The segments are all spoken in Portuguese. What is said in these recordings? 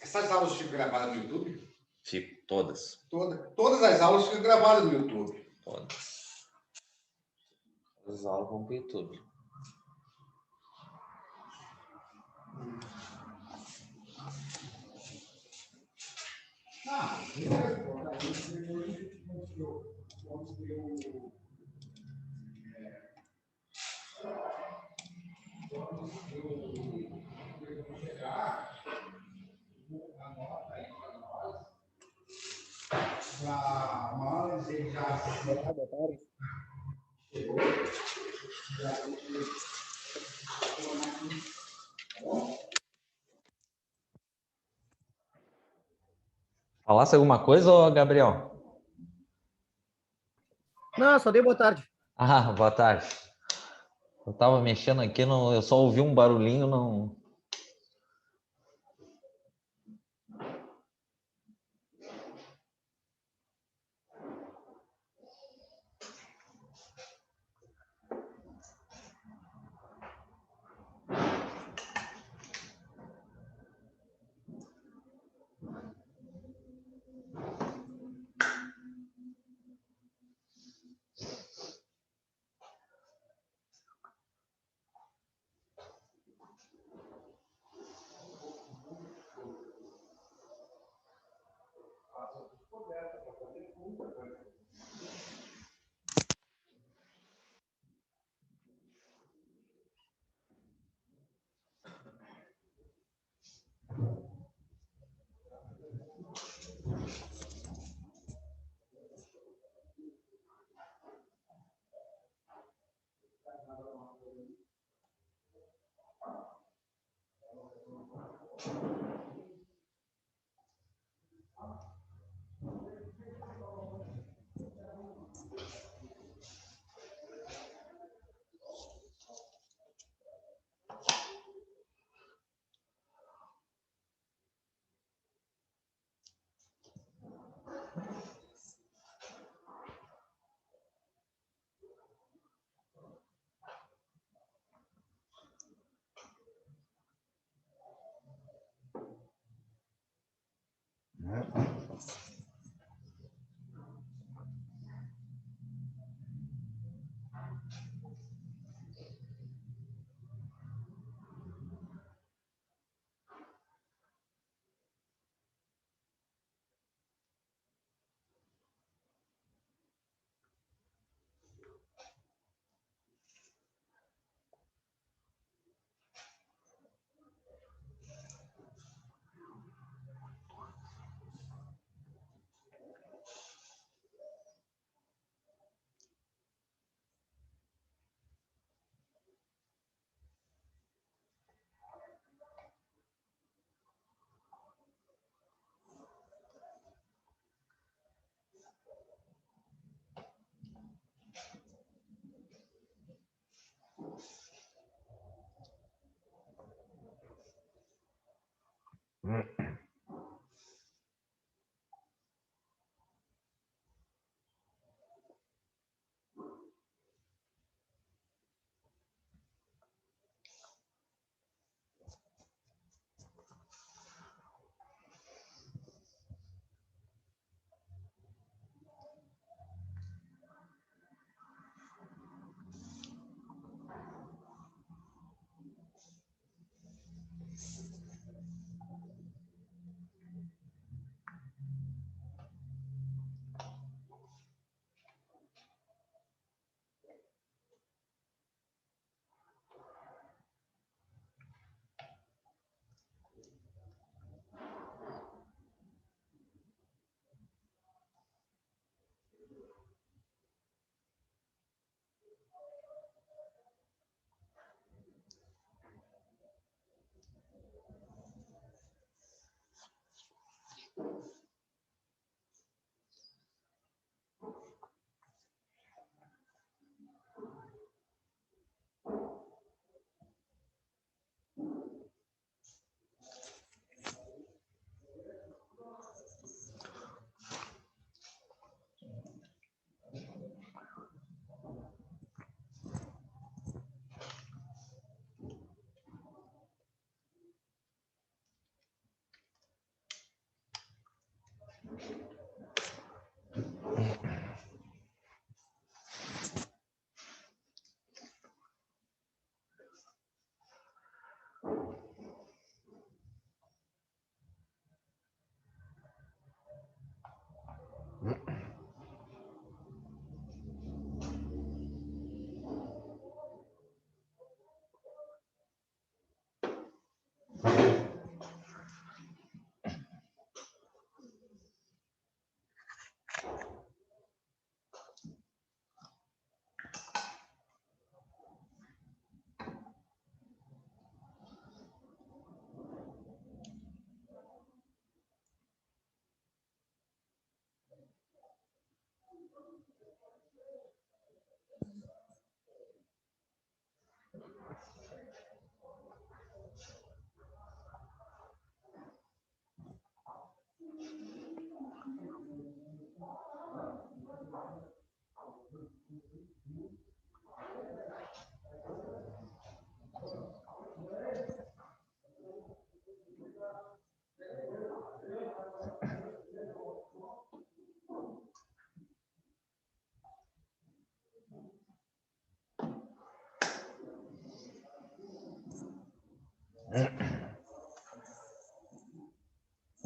Essas aulas ficam gravadas no YouTube? Fico, todas. Todas as aulas ficam gravadas no YouTube. Todas. As aulas vão para o YouTube. Falasse alguma coisa, ô Gabriel? Não, só dei boa tarde. Ah, boa tarde. Eu tava mexendo aqui, não, eu só ouvi um barulhinho, não.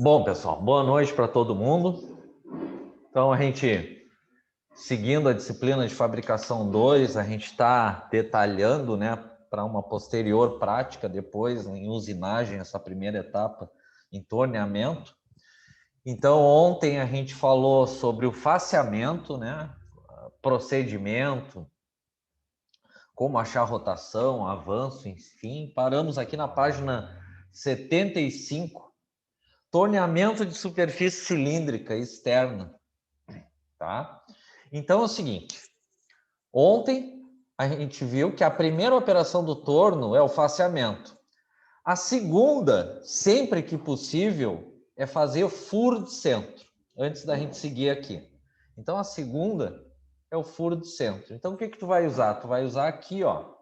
Bom, pessoal, boa noite para todo mundo. Então, a gente, seguindo a disciplina de fabricação 2, a gente está detalhando, né, para uma posterior prática, depois em usinagem, essa primeira etapa em torneamento. Então, ontem a gente falou sobre o faceamento, né, procedimento, como achar rotação, avanço, enfim. Paramos aqui na página 75, torneamento de superfície cilíndrica externa, tá? Então é o seguinte, ontem a gente viu que a primeira operação do torno é o faceamento. A segunda, sempre que possível, é fazer o furo de centro, antes da gente seguir aqui. Então a segunda é o furo de centro. Então o que tu vai usar? Tu vai usar aqui, ó,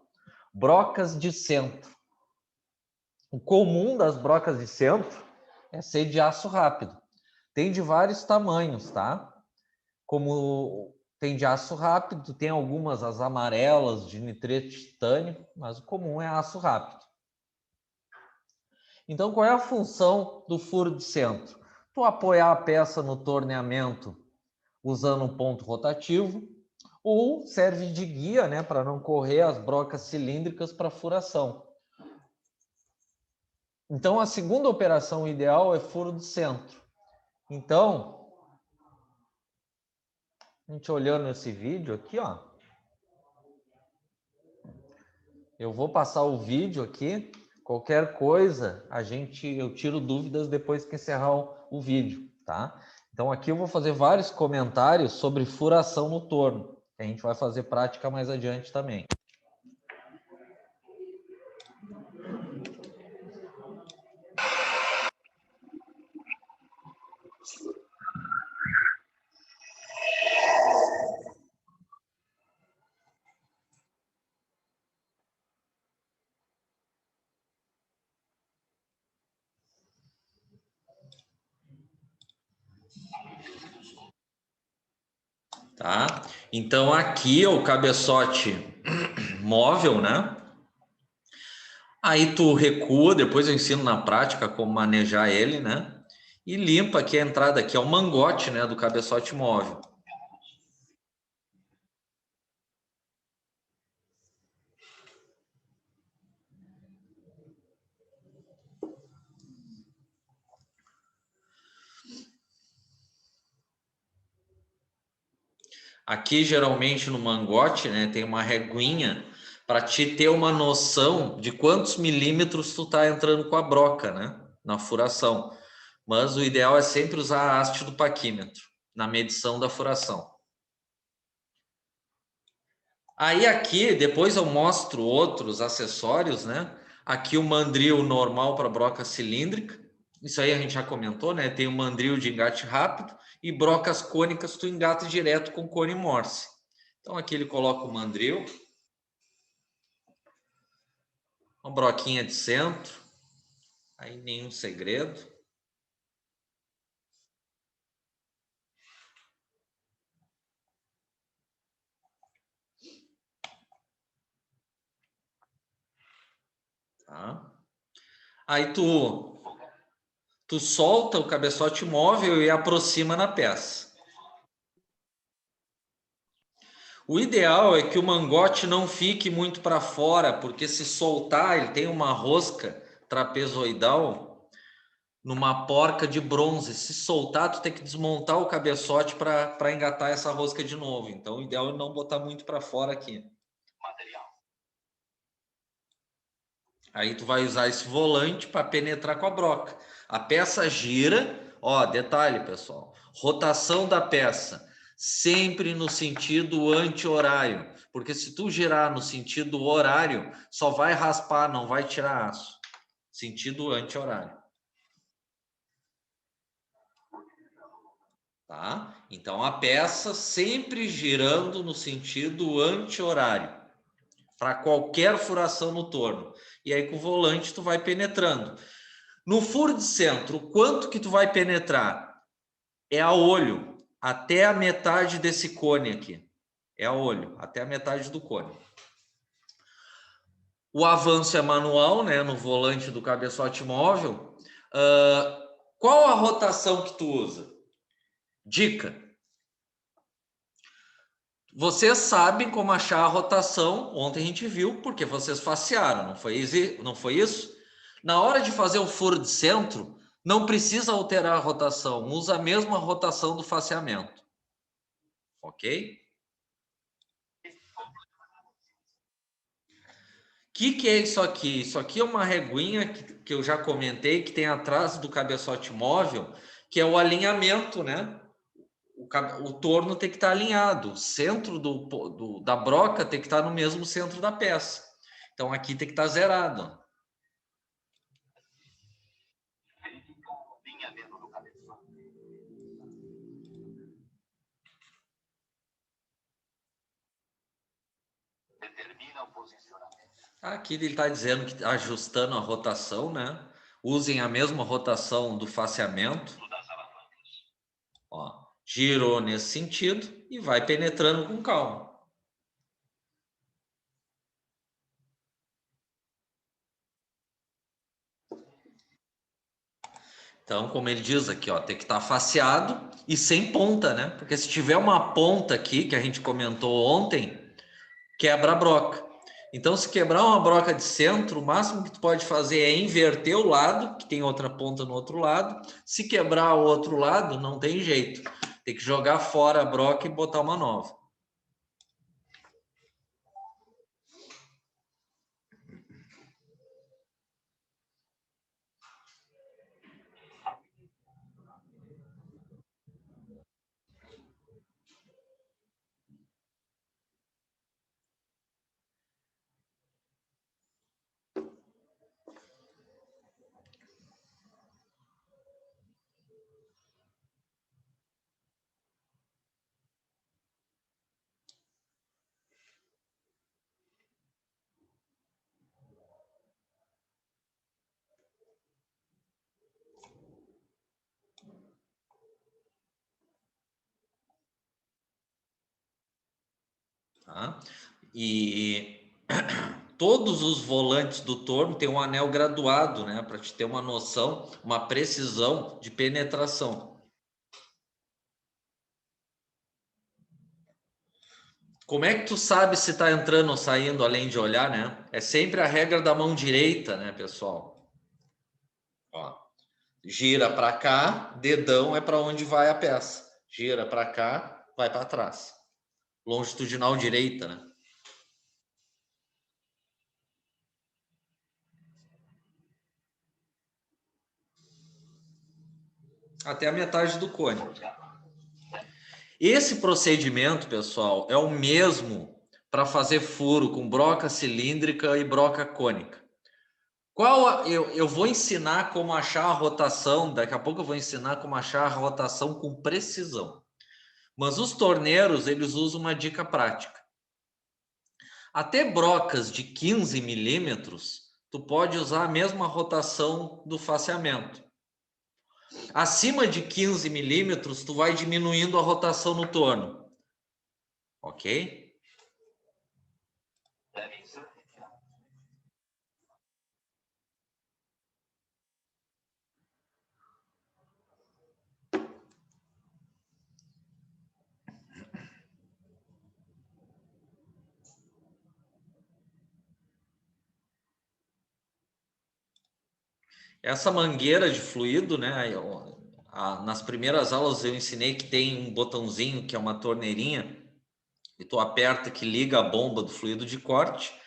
brocas de centro. O comum das brocas de centro é ser de aço rápido. Tem de vários tamanhos, tá? Como tem de aço rápido, tem algumas as amarelas de nitreto de titânio, mas o comum é aço rápido. Então, qual é a função do furo de centro? Tu apoiar a peça no torneamento usando um ponto rotativo, ou serve de guia, né, para não correr as brocas cilíndricas para furação. Então, a segunda operação ideal é furo de centro. Então, a gente olhando esse vídeo aqui, ó, eu vou passar o vídeo aqui. Qualquer coisa, eu tiro dúvidas depois que encerrar o vídeo, tá? Então, aqui eu vou fazer vários comentários sobre furação no torno, que a gente vai fazer prática mais adiante também. Tá? Então, aqui é o cabeçote móvel, né? Aí tu recua, depois eu ensino na prática como manejar ele, né? E limpa aqui a entrada, que é o mangote, né, do cabeçote móvel. Aqui, geralmente, no mangote, né, tem uma reguinha para te ter uma noção de quantos milímetros tu tá entrando com a broca, né, na furação. Mas o ideal é sempre usar a haste do paquímetro na medição da furação. Aí aqui, depois eu mostro outros acessórios, né? Aqui o mandril normal para broca cilíndrica. Isso aí a gente já comentou, né? Tem o mandril de engate rápido e brocas cônicas tu engata direto com cone Morse. Então aqui ele coloca o mandril. Uma broquinha de centro. Aí nenhum segredo. Tá? Aí tu solta o cabeçote móvel e aproxima na peça. O ideal é que o mangote não fique muito para fora, porque se soltar, ele tem uma rosca trapezoidal numa porca de bronze. Se soltar, tu tem que desmontar o cabeçote para engatar essa rosca de novo. Então, o ideal é não botar muito para fora aqui. Aí tu vai usar esse volante para penetrar com a broca. A peça gira, ó, detalhe, pessoal. Rotação da peça sempre no sentido anti-horário, porque se tu girar no sentido horário, só vai raspar, não vai tirar aço. Sentido anti-horário. Tá? Então a peça sempre girando no sentido anti-horário para qualquer furação no torno. E aí com o volante tu vai penetrando. No furo de centro, quanto que tu vai penetrar? É a olho, até a metade desse cone aqui. É a olho, até a metade do cone. O avanço é manual, né? No volante do cabeçote móvel. Qual a rotação que tu usa? Dica. Vocês sabem como achar a rotação. Ontem a gente viu, porque vocês facearam, não foi isso? Na hora de fazer o furo de centro, não precisa alterar a rotação. Usa a mesma rotação do faceamento. Ok? O que é isso aqui? Isso aqui é uma reguinha que eu já comentei, que tem atrás do cabeçote móvel, que é o alinhamento, né? O torno tem que estar alinhado, o centro da broca tem que estar no mesmo centro da peça. Então aqui tem que estar zerado. Aqui ele está dizendo que está ajustando a rotação, né? Usem a mesma rotação do faceamento. Ó, girou nesse sentido e vai penetrando com calma. Então, como ele diz aqui, ó, tem que estar faceado e sem ponta, né? Porque se tiver uma ponta aqui, que a gente comentou ontem, quebra a broca. Então, se quebrar uma broca de centro, o máximo que tu pode fazer é inverter o lado, que tem outra ponta no outro lado. Se quebrar o outro lado, não tem jeito. Tem que jogar fora a broca e botar uma nova. Tá? E todos os volantes do torno têm um anel graduado, né? Para te ter uma noção, uma precisão de penetração. Como é que tu sabe se está entrando ou saindo, além de olhar, né? É sempre a regra da mão direita, né, pessoal? Ó, gira para cá, dedão é para onde vai a peça. Gira para cá, vai para trás. Longitudinal direita, né? Até a metade do cone. Esse procedimento, pessoal, é o mesmo para fazer furo com broca cilíndrica e broca cônica. Eu vou ensinar como achar a rotação, daqui a pouco eu vou ensinar como achar a rotação com precisão. Mas os torneiros, eles usam uma dica prática. Até brocas de 15 milímetros, tu pode usar a mesma rotação do faceamento. Acima de 15 milímetros, tu vai diminuindo a rotação no torno. Ok? Essa mangueira de fluido, né? Nas primeiras aulas eu ensinei que tem um botãozinho que é uma torneirinha e tu aperta que liga a bomba do fluido de corte.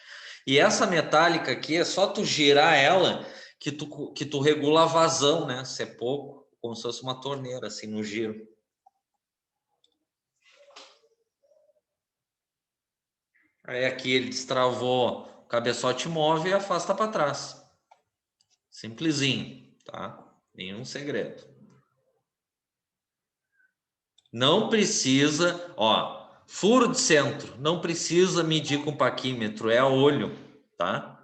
E essa metálica aqui é só tu girar ela que tu regula a vazão, né? Se é pouco, como se fosse uma torneira assim no giro. Aí aqui ele destravou o cabeçote móvel e afasta para trás. Simplesinho, tá? Nenhum segredo. Não precisa, ó, furo de centro, não precisa medir com paquímetro, é a olho, tá?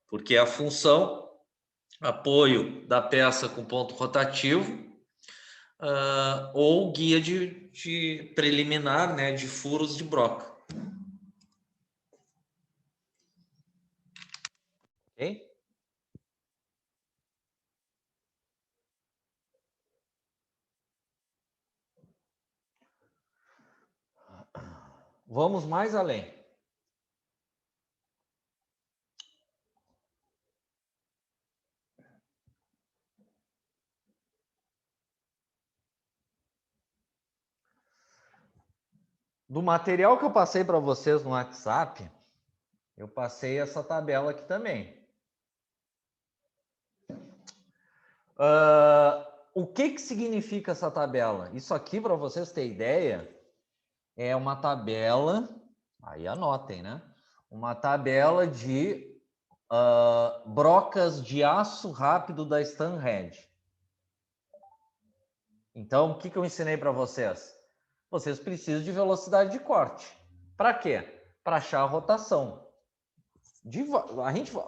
Porque a função apoio da peça com ponto rotativo, ou guia de preliminar, né, de furos de broca. Ok? Vamos mais além. Do material que eu passei para vocês no WhatsApp, eu passei essa tabela aqui também. O que significa essa tabela? Isso aqui, para vocês terem ideia, é uma tabela, aí anotem, né? Uma tabela de brocas de aço rápido da Stanhead. Então, o que eu ensinei para vocês? Vocês precisam de velocidade de corte. Para quê? Para achar a rotação.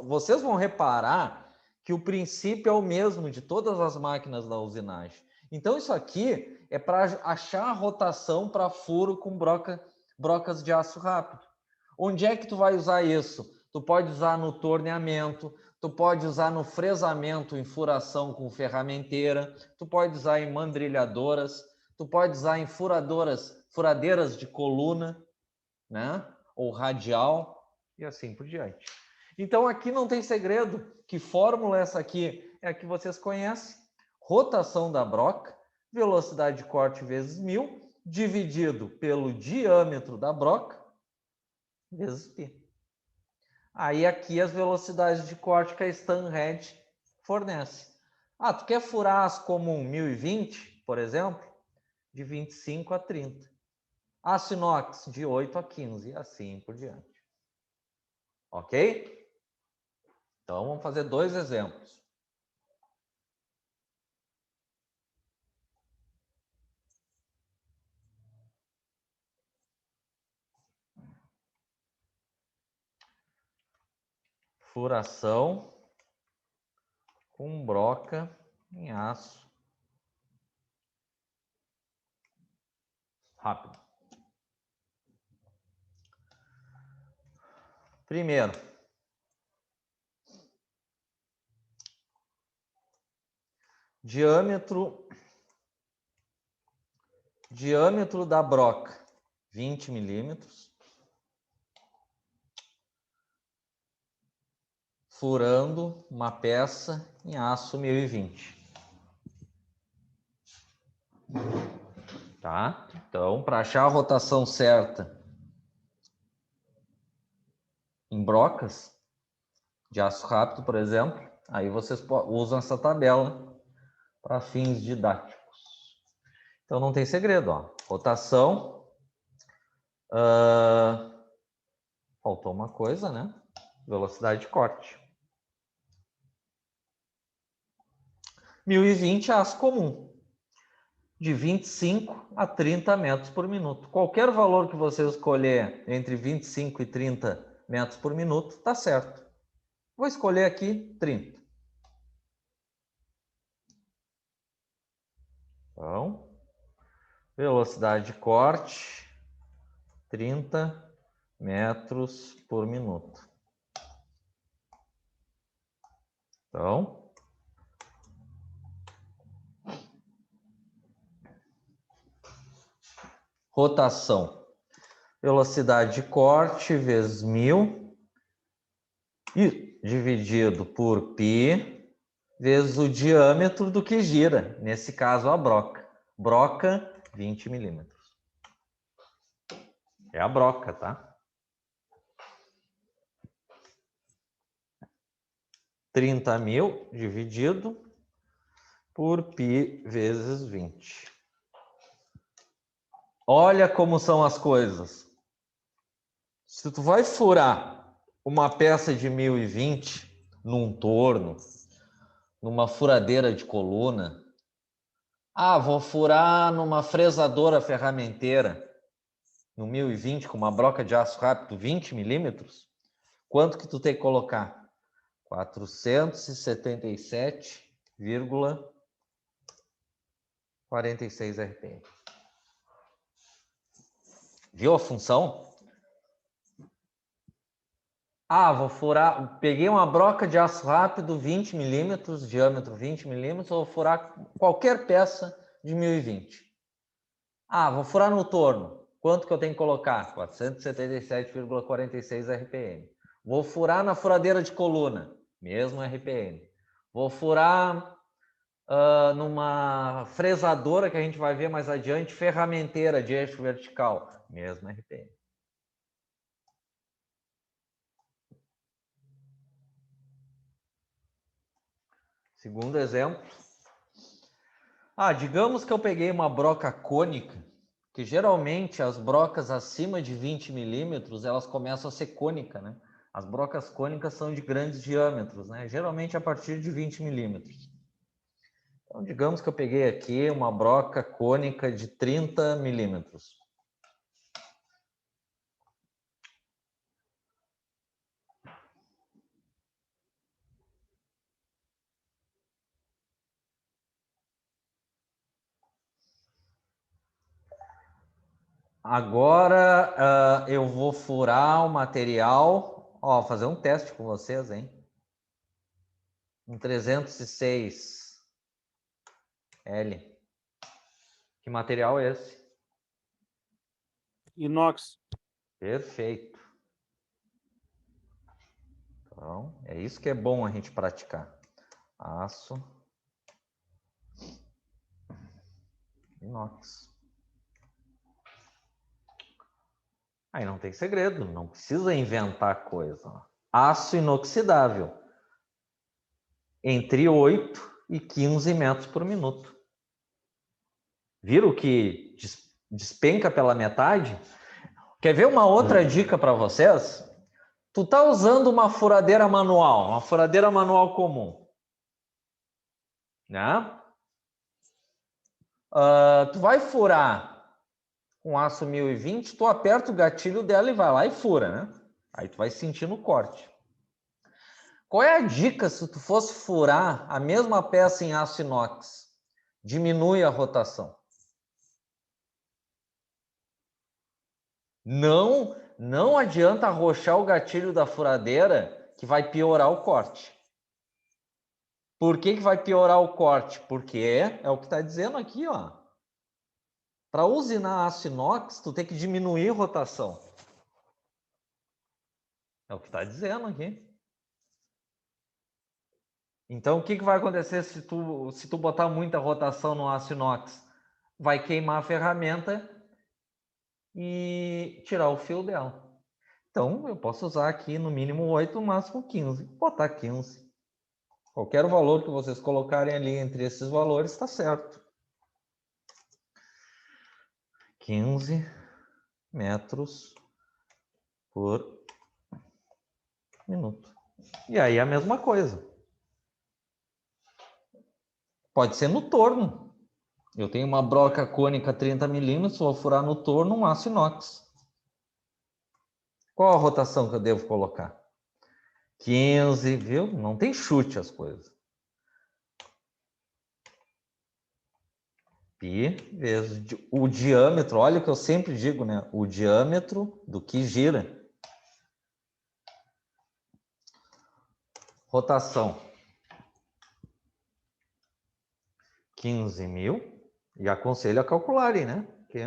Vocês vão reparar que o princípio é o mesmo de todas as máquinas da usinagem. Então, isso aqui é para achar a rotação para furo com brocas de aço rápido. Onde é que tu vai usar isso? Tu pode usar no torneamento, tu pode usar no fresamento em furação com ferramenteira, tu pode usar em mandrilhadoras, tu pode usar em furadeiras de coluna, né? Ou radial, e assim por diante. Então, aqui não tem segredo. Que fórmula é essa aqui? É a que vocês conhecem. Rotação da broca, velocidade de corte vezes 1000, dividido pelo diâmetro da broca, vezes π. Aí aqui as velocidades de corte que a Stanhead fornece. Ah, tu quer furar as comum 1020, por exemplo? De 25 a 30. Aço inox de 8 a 15, e assim por diante. Ok? Então, vamos fazer dois exemplos. Furação com broca em aço rápido. Primeiro, diâmetro da broca, 20 milímetros. Furando uma peça em aço 1020. Tá? Então, para achar a rotação certa em brocas de aço rápido, por exemplo, aí vocês usam essa tabela para fins didáticos. Então, não tem segredo, ó. Rotação. Faltou uma coisa, né? Velocidade de corte. 1020 aço comum. De 25 a 30 metros por minuto. Qualquer valor que você escolher entre 25 e 30 metros por minuto, tá certo. Vou escolher aqui 30. Então, velocidade de corte, 30 metros por minuto. Então, rotação. Velocidade de corte vezes 1000 e dividido por π vezes o diâmetro do que gira. Nesse caso, a broca. Broca, 20 milímetros. É a broca, tá? 30.000 dividido por π vezes 20. Olha como são as coisas. Se tu vai furar uma peça de 1020 num torno, numa furadeira de coluna, vou furar numa fresadora ferramenteira, no 1020 com uma broca de aço rápido 20 milímetros, quanto que tu tem que colocar? 477,46 RPM. Viu a função? Ah, vou furar, peguei uma broca de aço rápido 20 milímetros, diâmetro 20 milímetros, vou furar qualquer peça de 1020. Ah, vou furar no torno. Quanto que eu tenho que colocar? 477,46 RPM. Vou furar na furadeira de coluna, mesmo RPM. Vou furar numa fresadora que a gente vai ver mais adiante, ferramenteira de eixo vertical, mesmo RPM. Segundo exemplo. Digamos que eu peguei uma broca cônica, que geralmente as brocas acima de 20 milímetros, elas começam a ser cônicas, né? As brocas cônicas são de grandes diâmetros, né? Geralmente a partir de 20 milímetros. Então, digamos que eu peguei aqui uma broca cônica de 30 milímetros. Agora eu vou furar o material, ó, fazer um teste com vocês, hein? Um 306 L. Que material é esse? Inox. Perfeito. Então, é isso que é bom a gente praticar. Aço inox. Aí não tem segredo, não precisa inventar coisa. Aço inoxidável. Entre 8 e 15 metros por minuto. Viram que despenca pela metade? Quer ver uma outra dica para vocês? Tu tá usando uma furadeira manual comum, né? Tu vai furar com aço 1020, tu aperta o gatilho dela e vai lá e fura, né? Aí tu vai sentir no corte. Qual é a dica se tu fosse furar a mesma peça em aço inox? Diminui a rotação. Não adianta arrochar o gatilho da furadeira que vai piorar o corte. Por que vai piorar o corte? Porque é o que está dizendo aqui, ó. Para usinar aço inox, tu tem que diminuir a rotação. É o que está dizendo aqui. Então, o que vai acontecer se tu botar muita rotação no aço inox? Vai queimar a ferramenta e tirar o fio dela. Então, eu posso usar aqui no mínimo 8, no máximo 15. Vou botar 15. Qualquer valor que vocês colocarem ali entre esses valores está certo. 15 metros por minuto. E aí a mesma coisa. Pode ser no torno. Eu tenho uma broca cônica 30 milímetros, vou furar no torno um aço inox. Qual a rotação que eu devo colocar? 15, viu? Não tem chute as coisas. Pi vezes o diâmetro, olha o que eu sempre digo, né? O diâmetro do que gira. Rotação. 15.000. E aconselho a calcularem, né? Porque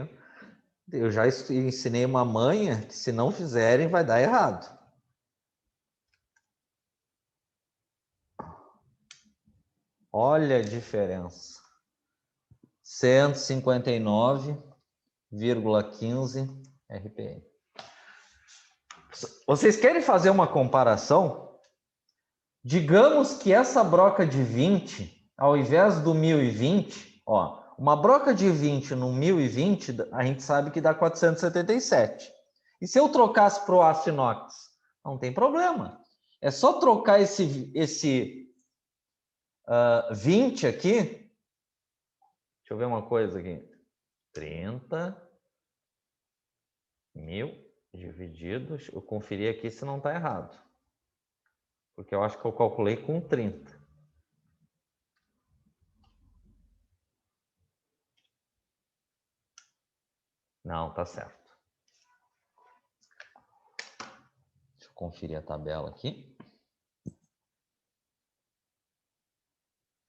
eu já ensinei uma manha que se não fizerem vai dar errado. Olha a diferença. 159,15 RPM. Vocês querem fazer uma comparação? Digamos que essa broca de 20, ao invés do 1020, ó, uma broca de 20 no 1020, a gente sabe que dá 477. E se eu trocasse para o aço inox? Não tem problema. É só trocar esse 20 aqui. Deixa eu ver uma coisa aqui. 30.000 divididos. Eu conferi aqui se não está errado. Porque eu acho que eu calculei com 30. Não, tá certo. Deixa eu conferir a tabela aqui.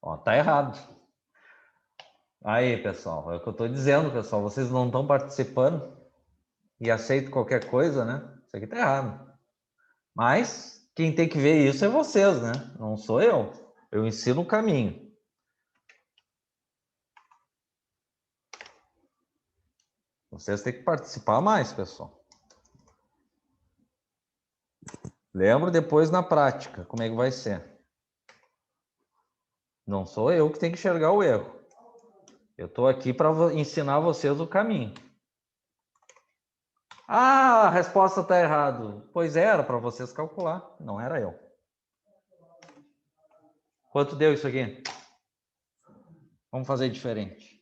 Ó, tá errado. Aí, pessoal, é o que eu tô dizendo, pessoal. Vocês não estão participando e aceitam qualquer coisa, né? Isso aqui tá errado. Mas quem tem que ver isso é vocês, né? Não sou eu. Eu ensino o caminho. Vocês têm que participar mais, pessoal. Lembra depois na prática como é que vai ser. Não sou eu que tenho que enxergar o erro. Eu estou aqui para ensinar vocês o caminho. Ah, a resposta está errada. Pois é, era para vocês calcular, não era eu. Quanto deu isso aqui? Vamos fazer diferente.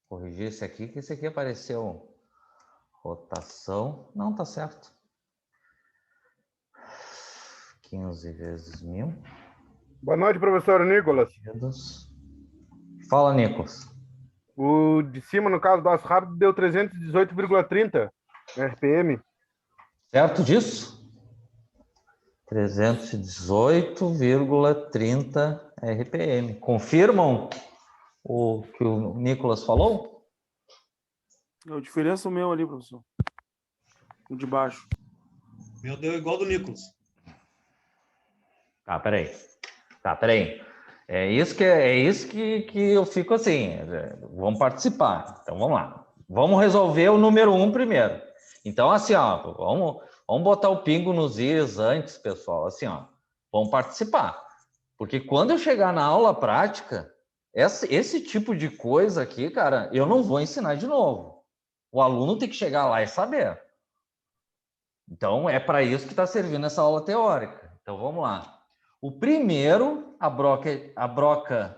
Corrigir esse aqui, que esse aqui apareceu rotação. Não, tá certo. 15 vezes 1000. Boa noite, professor Nicolas. Fala, Nicolas. O de cima, no caso do aço rápido, deu 318,30 RPM. Certo disso? 318,30 RPM. Confirmam o que o Nicolas falou? É a diferença o meu ali, professor. O de baixo. Meu deu igual do Nicolas. Tá, peraí. Tá, peraí. É isso que eu fico assim. Vamos participar. Então vamos lá. Vamos resolver o número 1 primeiro. Então, assim, ó, vamos botar o pingo nos is antes, pessoal. Assim, ó, vamos participar. Porque quando eu chegar na aula prática, esse tipo de coisa aqui, cara, eu não vou ensinar de novo. O aluno tem que chegar lá e saber. Então, é para isso que está servindo essa aula teórica. Então, vamos lá. O primeiro, a broca...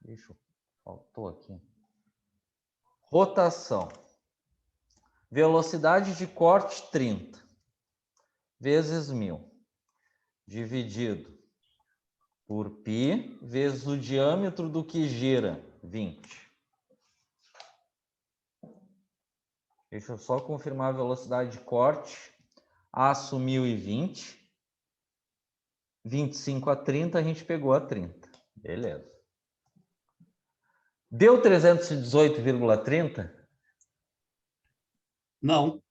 Deixa eu... Faltou aqui. Rotação. Velocidade de corte, 30. Vezes 1000. Dividido por π, vezes o diâmetro do que gira, 20. Deixa eu só confirmar a velocidade de corte. Aço 1020. 25 a 30, a gente pegou a 30. Beleza. Deu 318,30? Não.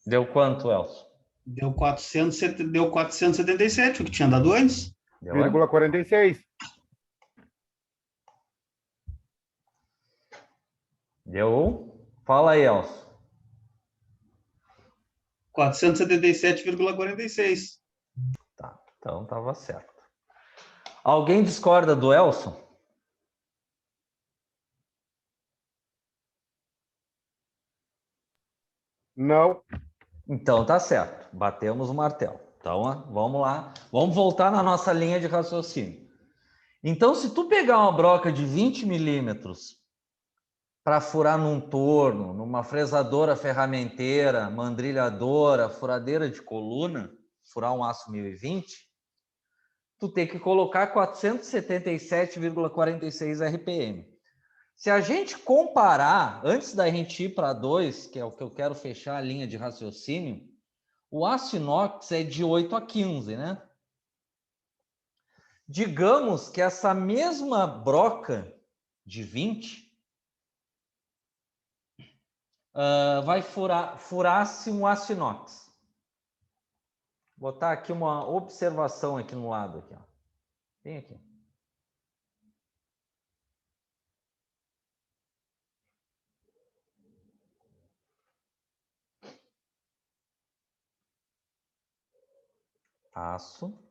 Deu quanto, Elcio? Deu 477, o que tinha dado antes. Deu, é? 0,46. Deu? Fala aí, Elcio. 477,46. Tá, então estava certo. Alguém discorda do Elcio? Não. Então tá certo. Batemos o martelo. Então, ó, vamos lá. Vamos voltar na nossa linha de raciocínio. Então, se tu pegar uma broca de 20 milímetros para furar num torno, numa fresadora ferramenteira, mandrilhadora, furadeira de coluna, furar um aço 1020, tu tem que colocar 477,46 RPM. Se a gente comparar, antes da gente ir para 2, que é o que eu quero fechar a linha de raciocínio, o aço inox é de 8 a 15, né? Digamos que essa mesma broca de 20 vai furasse um aço inox. Vou botar aqui uma observação aqui no lado. Aqui, ó. Tem aqui. Aço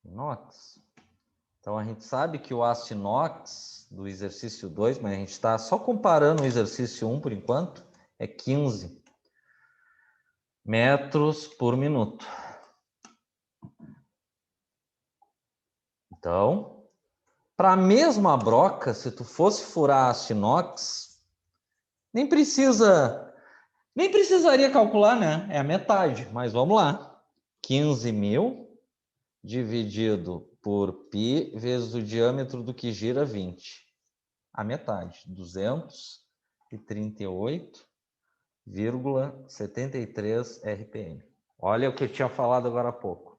inox Então, a gente sabe que o aço inox do exercício 2, mas a gente está só comparando o exercício 1 por enquanto, é 15 metros por minuto. Então, para a mesma broca, se tu fosse furar aço inox, nem precisaria calcular, né? É a metade, mas vamos lá. 15.000 dividido por π vezes o diâmetro do que gira 20. A metade, 238,73 RPM. Olha o que eu tinha falado agora há pouco.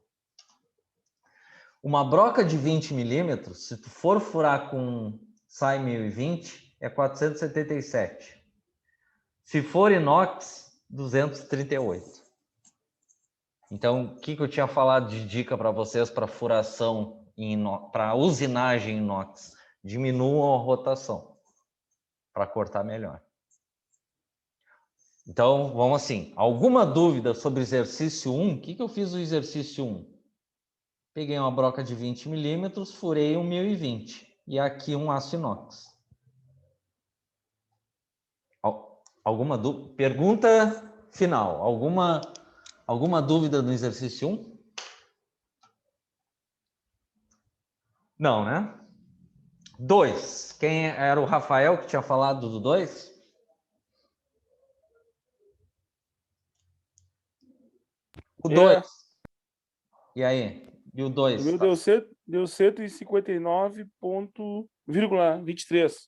Uma broca de 20 milímetros, se tu for furar com SAI 1020, é 477. Se for inox, 238. Então, o que eu tinha falado de dica para vocês para furação, para usinagem inox? Diminuam a rotação para cortar melhor. Então, vamos assim. Alguma dúvida sobre exercício 1? O que eu fiz no exercício 1? Peguei uma broca de 20 milímetros, furei um 1020. E aqui um aço inox. Alguma dúvida? Pergunta final. Alguma dúvida no exercício 1? Não, né? 2. Quem era o Rafael que tinha falado do 2? O 2. E aí? E o 2? O meu deu 159,23.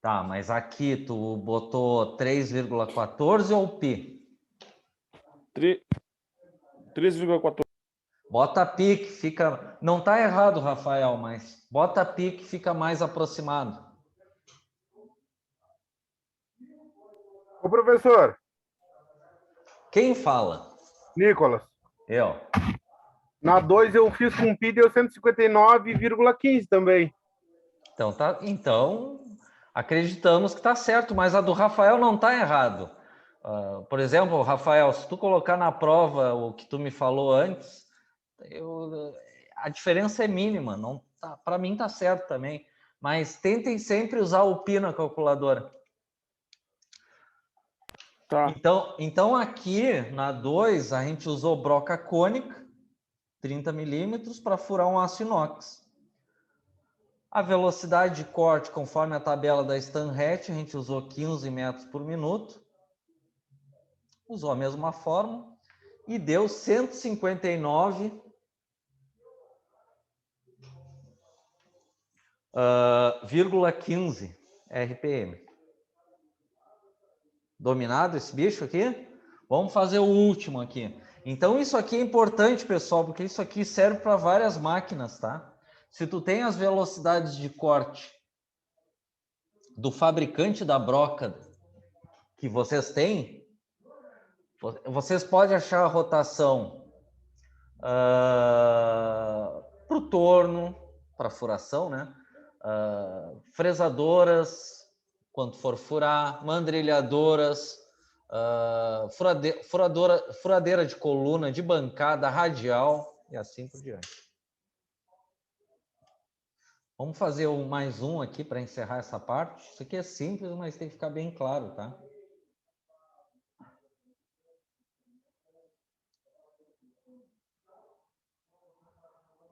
Tá, mas aqui tu botou 3,14 ou pi? 3,14. Bota pi que fica... Não tá errado, Rafael, mas bota pi que fica mais aproximado. Ô, professor. Quem fala? Nicolas. Eu. Na 2 eu fiz com pi, deu 159,15 também. Então, acreditamos que está certo, mas a do Rafael não está errado. Por exemplo, Rafael, se tu colocar na prova o que tu me falou antes, a diferença é mínima. Não tá, para mim está certo também. Mas tentem sempre usar o pi na calculadora. Tá. Então aqui na 2 a gente usou broca cônica, 30 milímetros, para furar um aço inox. A velocidade de corte, conforme a tabela da Stanhat, a gente usou 15 metros por minuto. Usou a mesma fórmula e deu 159,15 RPM. Dominado esse bicho aqui? Vamos fazer o último aqui. Então isso aqui é importante, pessoal, porque isso aqui serve para várias máquinas, tá? Se tu tem as velocidades de corte do fabricante da broca que vocês têm, vocês podem achar a rotação para o torno, para furação, né? Fresadoras, quando for furar, mandrilhadoras, furadeira de coluna, de bancada, radial e assim por diante. Vamos fazer mais um aqui para encerrar essa parte. Isso aqui é simples, mas tem que ficar bem claro, tá?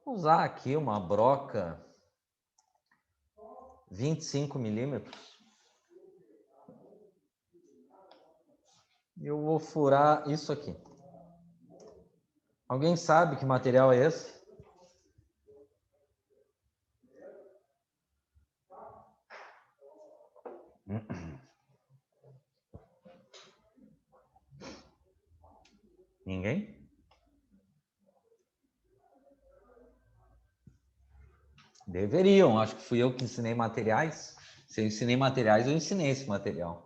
Vou usar aqui uma broca 25 milímetros. Eu vou furar isso aqui. Alguém sabe que material é esse? Ninguém? Deveriam, acho que fui eu que ensinei materiais. Se eu ensinei materiais, eu ensinei esse material.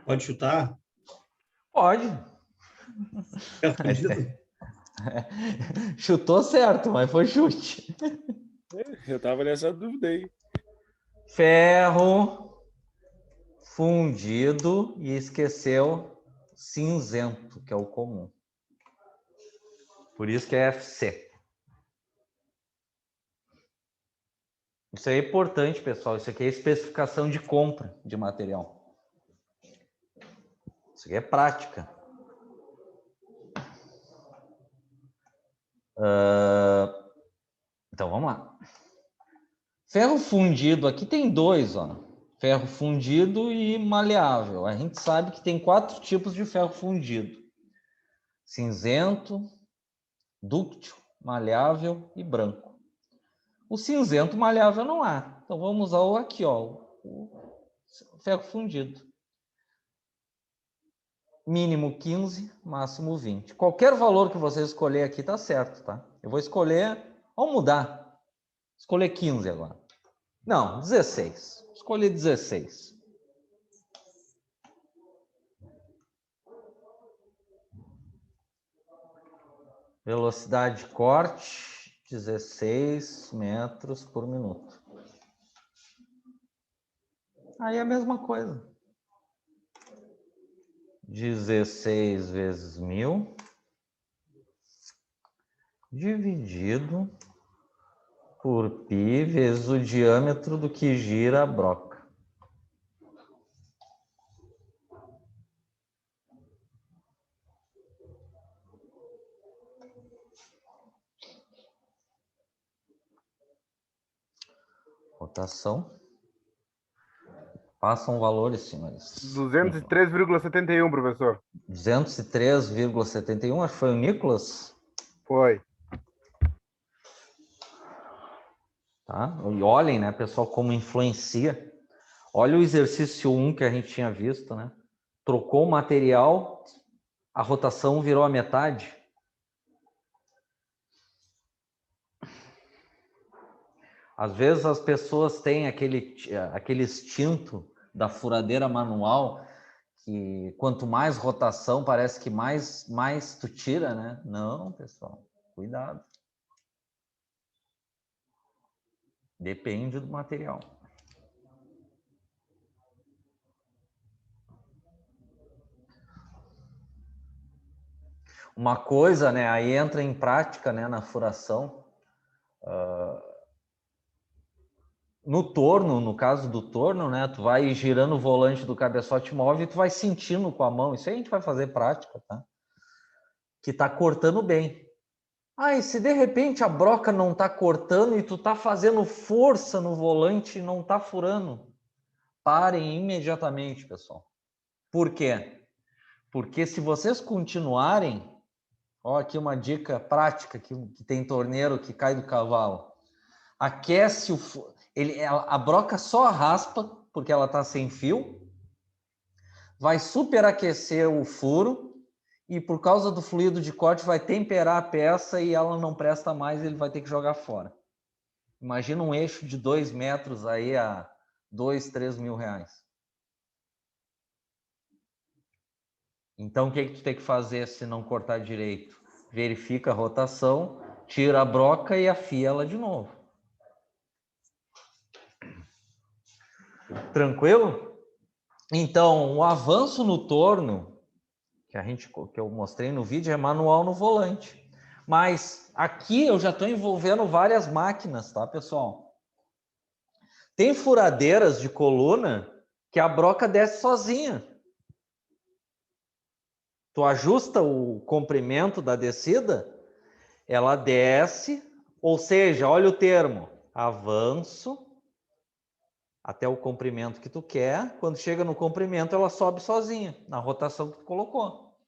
Pode chutar? Pode. Chutou certo, mas foi chute. Eu tava nessa dúvida aí. Ferro fundido e esqueceu cinzento, que é o comum. Por isso que é FC. Isso aí é importante, pessoal. Isso aqui é especificação de compra de material. Isso aqui é prática. Então, vamos lá. Ferro fundido, aqui tem dois, ó. Ferro fundido e maleável. A gente sabe que tem 4 tipos de ferro fundido. Cinzento, dúctil, maleável e branco. O cinzento maleável não há. Então, vamos usar o aqui, ó, o ferro fundido. Mínimo 15, máximo 20. Qualquer valor que você escolher aqui tá certo, tá? Eu vou escolher, vamos mudar. Escolher 15 agora. Não, 16. Escolhi 16. Velocidade de corte, 16 metros por minuto. Aí é a mesma coisa. 16 vezes 1000 dividido por π vezes o diâmetro do que gira a broca. Rotação. Passam valores, senhores. 203,71, professor. 203,71, acho que foi o Nicolas. Foi. Tá? E olhem, né, pessoal, como influencia. Olha o exercício 1 que a gente tinha visto, né? Trocou o material, a rotação virou a metade. Às vezes as pessoas têm aquele instinto da furadeira manual, que quanto mais rotação, parece que mais tu tira, né? Não, pessoal, cuidado. Depende do material. Uma coisa, né, aí entra em prática, né, na furação. No torno, no caso do torno, né, tu vai girando o volante do cabeçote móvel e tu vai sentindo com a mão. Isso aí a gente vai fazer prática, tá? Que tá cortando bem. Ah, e se de repente a broca não tá cortando e tu tá fazendo força no volante e não tá furando? Parem imediatamente, pessoal. Por quê? Porque se vocês continuarem, ó, aqui uma dica prática que tem torneiro que cai do cavalo. Aquece a broca só raspa porque ela está sem fio, vai superaquecer o furo e por causa do fluido de corte vai temperar a peça e ela não presta mais, ele vai ter que jogar fora. Imagina um eixo de 2 metros aí a 2, 3 mil reais. Então o que tu tem que fazer se não cortar direito? Verifica a rotação, tira a broca e afia ela de novo. Tranquilo? Então, o avanço no torno, que eu mostrei no vídeo, é manual no volante. Mas aqui eu já estou envolvendo várias máquinas, tá, pessoal? Tem furadeiras de coluna que a broca desce sozinha. Tu ajusta o comprimento da descida, ela desce, ou seja, olha o termo, avanço até o comprimento que tu quer. Quando chega no comprimento, ela sobe sozinha, na rotação que tu colocou.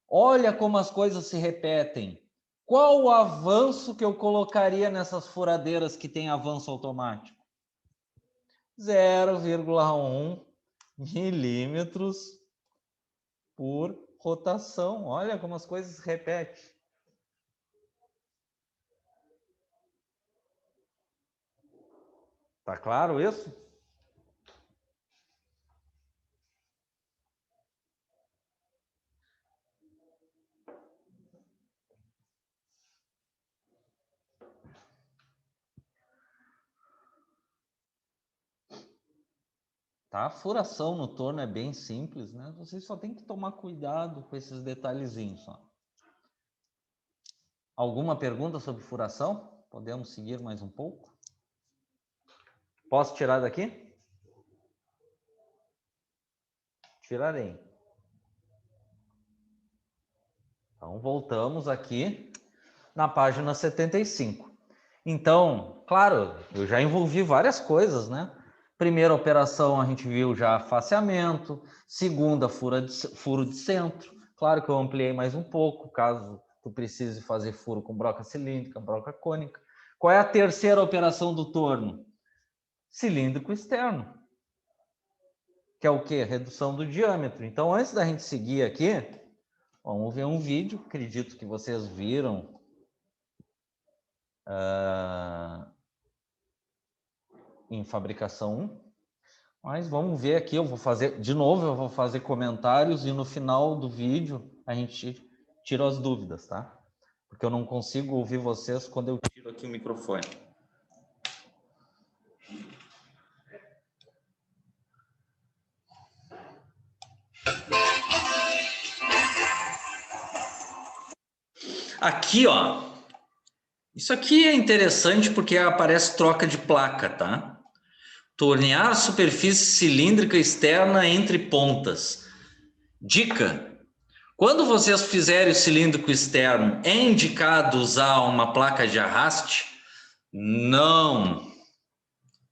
Olha como as coisas se repetem. Qual o avanço que eu colocaria nessas furadeiras que tem avanço automático? 0,1 milímetros por rotação. Olha como as coisas se repetem. Tá claro isso? Tá? A furação no torno é bem simples, né? Vocês só tem que tomar cuidado com esses detalhezinhos só. Alguma pergunta sobre furação? Podemos seguir mais um pouco? Posso tirar daqui? Tirarei. Então, voltamos aqui na página 75. Então, claro, eu já envolvi várias coisas, né? Primeira operação a gente viu já faceamento, segunda furo de centro. Claro que eu ampliei mais um pouco, caso tu precise fazer furo com broca cilíndrica, broca cônica. Qual é a terceira operação do torno? Cilíndrico externo. Que é o quê? Redução do diâmetro. Então, antes da gente seguir aqui, vamos ver um vídeo, acredito que vocês viram. Em fabricação 1. Mas vamos ver aqui, eu vou fazer, de novo, eu vou fazer comentários e no final do vídeo a gente tira as dúvidas, tá? Porque eu não consigo ouvir vocês quando eu tiro aqui o microfone. Aqui, ó. Isso aqui é interessante porque aparece troca de placa, tá? Tornear a superfície cilíndrica externa entre pontas. Dica: quando vocês fizerem o cilíndrico externo, é indicado usar uma placa de arraste? Não.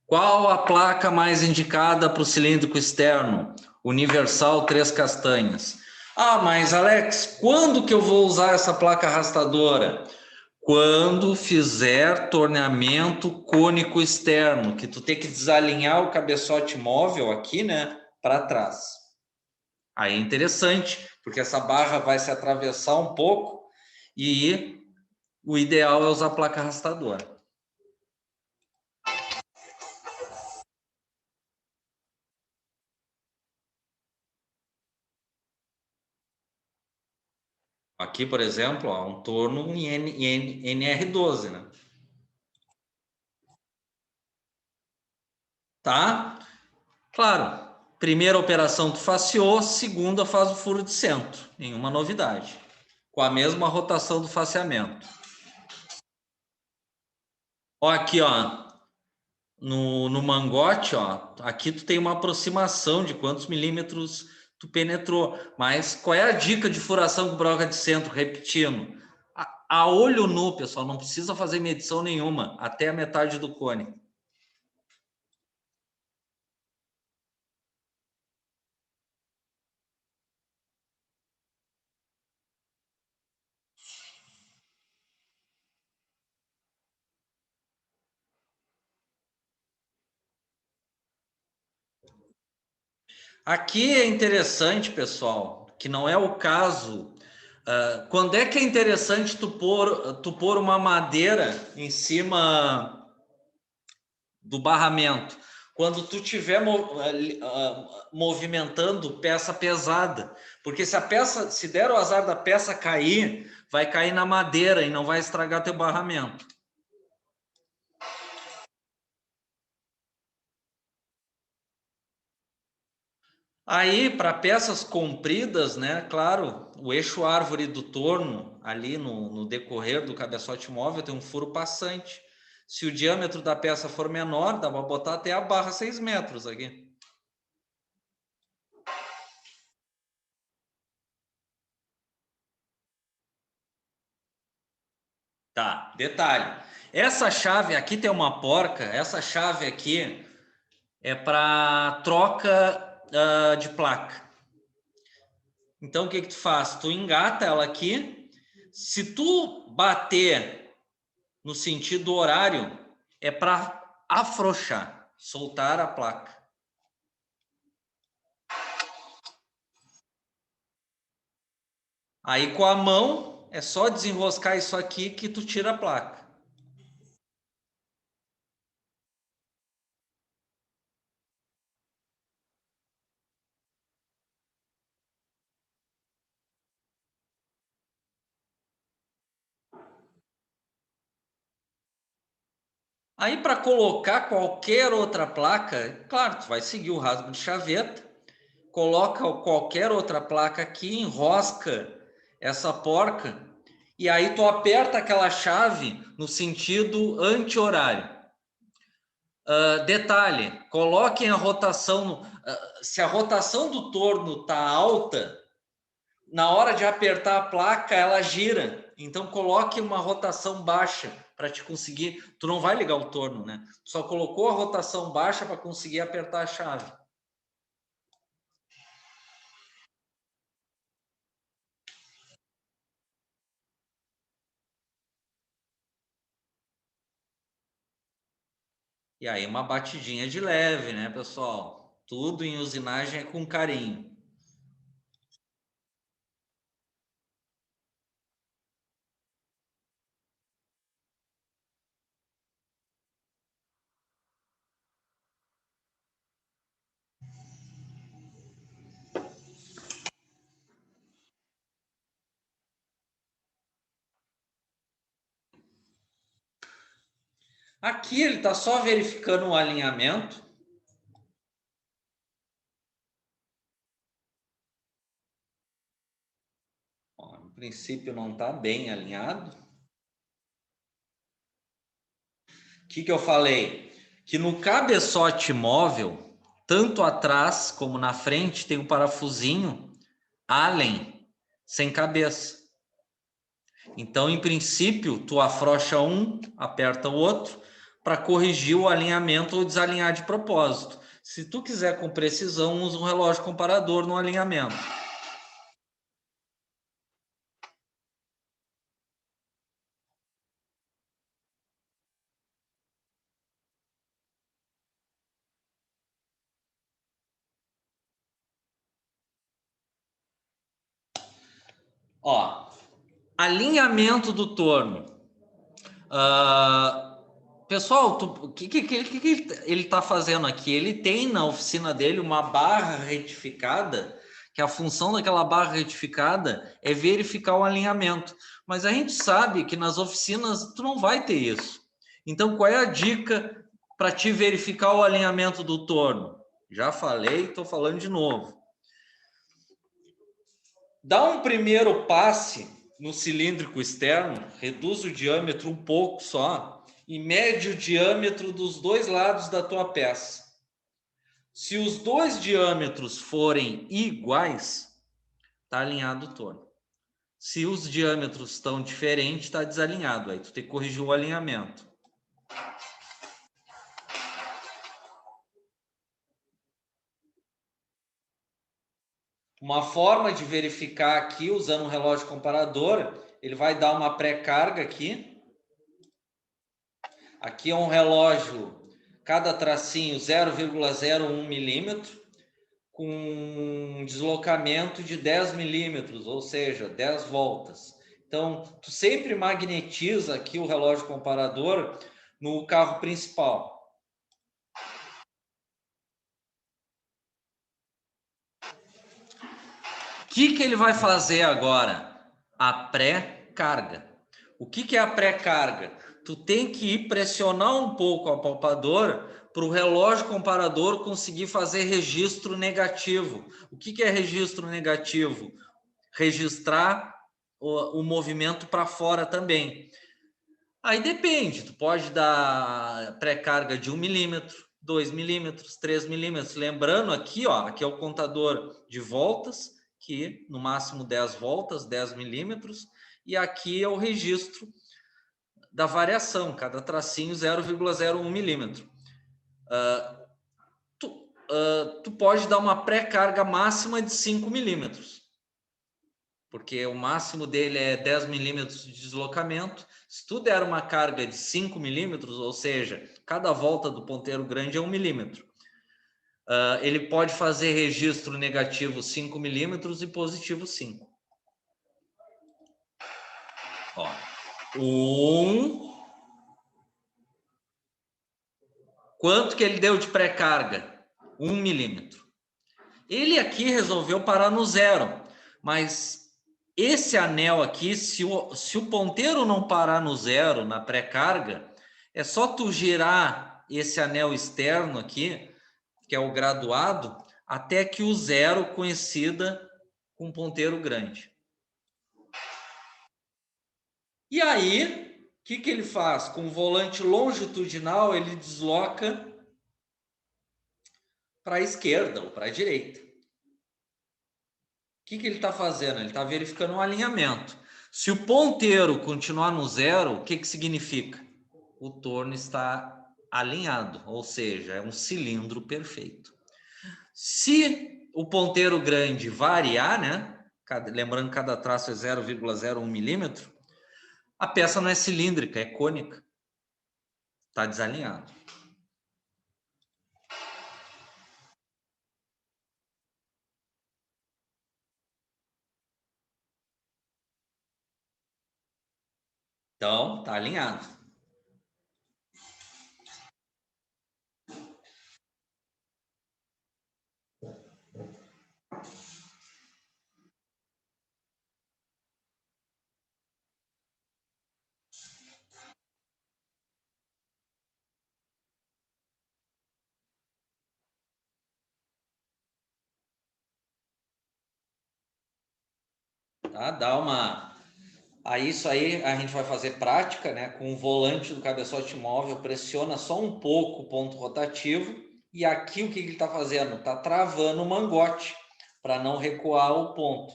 Qual a placa mais indicada para o cilíndrico externo? Universal 3 castanhas. Ah, mas Alex, quando que eu vou usar essa placa arrastadora? Quando fizer torneamento cônico externo, que tu tem que desalinhar o cabeçote móvel aqui, né, para trás. Aí é interessante, porque essa barra vai se atravessar um pouco e o ideal é usar a placa arrastadora. Aqui, por exemplo, ó, um torno em NR12, né? Tá? Claro, primeira operação tu faceou, segunda faz o furo de centro. Nenhuma novidade. Com a mesma rotação do faceamento. Ó, aqui, ó. No mangote, ó. Aqui tu tem uma aproximação de quantos milímetros tu penetrou. Mas qual é a dica de furação com broca de centro? Repetindo. A olho nu, pessoal, não precisa fazer medição nenhuma. Até a metade do cone. Aqui é interessante, pessoal, que não é o caso. Quando é que é interessante tu pôr uma madeira em cima do barramento? Quando tu estiver movimentando peça pesada. Porque se der o azar da peça cair, vai cair na madeira e não vai estragar teu barramento. Aí, para peças compridas, né? Claro, o eixo árvore do torno, ali no decorrer do cabeçote móvel, tem um furo passante. Se o diâmetro da peça for menor, dá para botar até a barra 6 metros aqui. Tá, detalhe. Essa chave aqui tem uma porca, essa chave aqui é para troca de placa. Então, o que tu faz? Tu engata ela aqui. Se tu bater no sentido horário, é para afrouxar, soltar a placa. Aí, com a mão, é só desenroscar isso aqui que tu tira a placa. Aí, para colocar qualquer outra placa, claro, tu vai seguir o rasgo de chaveta, coloca qualquer outra placa aqui, enrosca essa porca, e aí tu aperta aquela chave no sentido anti-horário. Detalhe, coloquem a rotação, se a rotação do torno está alta, na hora de apertar a placa, ela gira. Então, coloque uma rotação baixa para te conseguir... Tu não vai ligar o torno, né? Só colocou a rotação baixa para conseguir apertar a chave. E aí, uma batidinha de leve, né, pessoal? Tudo em usinagem é com carinho. Aqui ele está só verificando o alinhamento. Ó, no princípio não está bem alinhado. O que eu falei? Que no cabeçote móvel, tanto atrás como na frente, tem um parafusinho Allen sem cabeça. Então, em princípio, tu afrouxa um, aperta o outro, para corrigir o alinhamento ou desalinhar de propósito. Se tu quiser com precisão, usa um relógio comparador no alinhamento. Ó, alinhamento do torno. Pessoal, o que ele está fazendo aqui? Ele tem na oficina dele uma barra retificada, que a função daquela barra retificada é verificar o alinhamento. Mas a gente sabe que nas oficinas tu não vai ter isso. Então, qual é a dica para te verificar o alinhamento do torno? Já falei, estou falando de novo. Dá um primeiro passe no cilíndrico externo, reduz o diâmetro um pouco só, e mede o diâmetro dos dois lados da tua peça. Se os dois diâmetros forem iguais, está alinhado o torno. Se os diâmetros estão diferentes, está desalinhado. Aí tu tem que corrigir o alinhamento. Uma forma de verificar aqui, usando um relógio comparador, ele vai dar uma pré-carga aqui. Aqui é um relógio, cada tracinho 0,01 milímetro, com um deslocamento de 10 milímetros, ou seja, 10 voltas. Então, tu sempre magnetiza aqui o relógio comparador no carro principal. O que ele vai fazer agora? A pré-carga. O que é a pré-carga? Tu tem que ir pressionar um pouco o apalpador para o relógio comparador conseguir fazer registro negativo. O que é registro negativo? Registrar o movimento para fora também. Aí depende, tu pode dar pré-carga de 1 milímetro, 2 milímetros, 3 milímetros. Lembrando aqui, ó, aqui é o contador de voltas, que no máximo 10 voltas, 10 milímetros, e aqui é o registro da variação, cada tracinho 0,01 milímetro. Tu pode dar uma pré-carga máxima de 5 milímetros, porque o máximo dele é 10 milímetros de deslocamento. Se tu der uma carga de 5 milímetros, ou seja, cada volta do ponteiro grande é 1 milímetro, ele pode fazer registro negativo 5 milímetros e positivo 5. Ó, 1. Quanto que ele deu de pré-carga? 1 milímetro. Ele aqui resolveu parar no 0, mas esse anel aqui, se o ponteiro não parar no 0 na pré-carga, é só tu girar esse anel externo aqui, que é o graduado, até que o 0 coincida com um ponteiro grande. E aí, o que ele faz? Com o volante longitudinal, ele desloca para a esquerda ou para a direita. O que ele está fazendo? Ele está verificando um alinhamento. Se o ponteiro continuar no zero, o que significa? O torno está alinhado, ou seja, é um cilindro perfeito. Se o ponteiro grande variar, né? Lembrando que cada traço é 0,01 milímetro, a peça não é cilíndrica, é cônica. Está desalinhado. Então, está alinhado. Tá? Dá uma... Aí isso aí a gente vai fazer prática, né? Com o volante do cabeçote móvel, pressiona só um pouco o ponto rotativo e aqui o que ele está fazendo? Está travando o mangote para não recuar o ponto.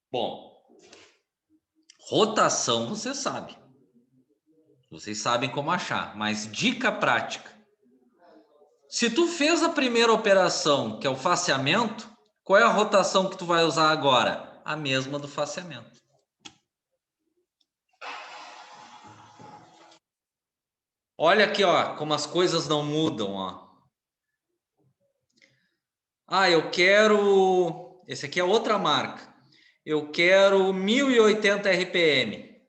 Bom, rotação você sabe. Vocês sabem como achar, mas dica prática. Se tu fez a primeira operação, que é o faceamento, qual é a rotação que tu vai usar agora? A mesma do faceamento. Olha aqui, ó, como as coisas não mudam, ó. Ah, eu quero... Esse aqui é outra marca. Eu quero 1080 RPM.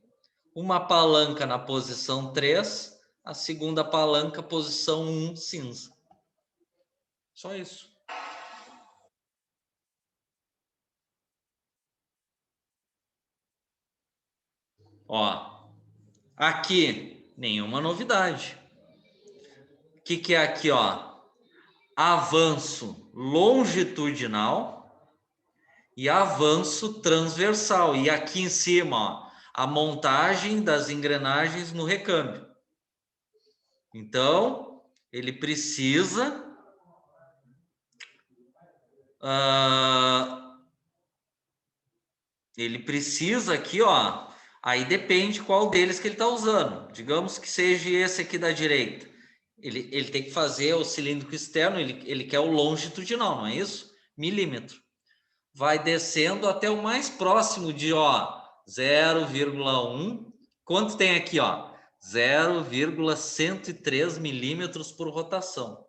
Uma palanca na posição 3, a segunda palanca posição 1 cinza. Só isso. Ó, aqui, nenhuma novidade. O que é aqui, ó? Avanço longitudinal e avanço transversal. E aqui em cima, ó, a montagem das engrenagens no recâmbio. Então, ele precisa... ele precisa aqui, ó... Aí depende qual deles que ele está usando. Digamos que seja esse aqui da direita. Ele tem que fazer o cilíndrico externo, ele quer o longitudinal, não é isso? Milímetro. Vai descendo até o mais próximo de, ó, 0,1. Quanto tem aqui, ó? 0,103 milímetros por rotação.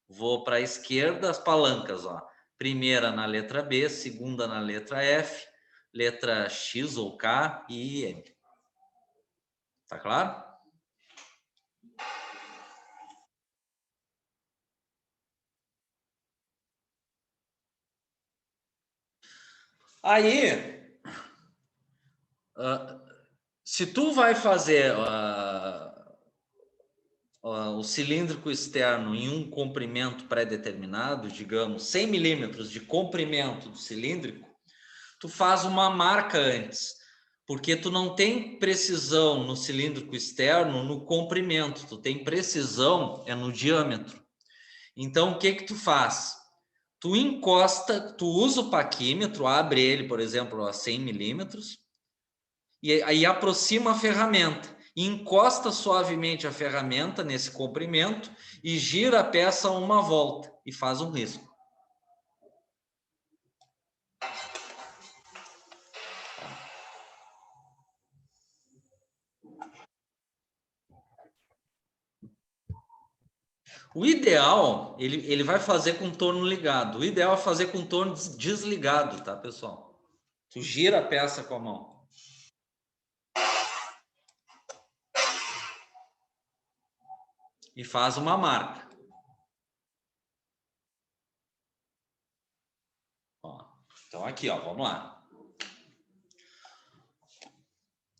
Vou para a esquerda, as palancas, ó. Primeira na letra B, segunda na letra F, letra X ou K e M. Tá claro? Aí, se tu vai fazer o cilíndrico externo em um comprimento pré-determinado, digamos 100 milímetros de comprimento do cilíndrico, tu faz uma marca antes, porque tu não tem precisão no cilíndrico externo no comprimento, tu tem precisão no diâmetro. Então, o que tu faz? Tu encosta, tu usa o paquímetro, abre ele, por exemplo, a 100 milímetros, e aí aproxima a ferramenta, encosta suavemente a ferramenta nesse comprimento e gira a peça uma volta e faz um risco. O ideal, ele vai fazer com o torno ligado. O ideal é fazer com o torno desligado, tá, pessoal? Tu gira a peça com a mão. E faz uma marca. Ó, então aqui, ó, vamos lá.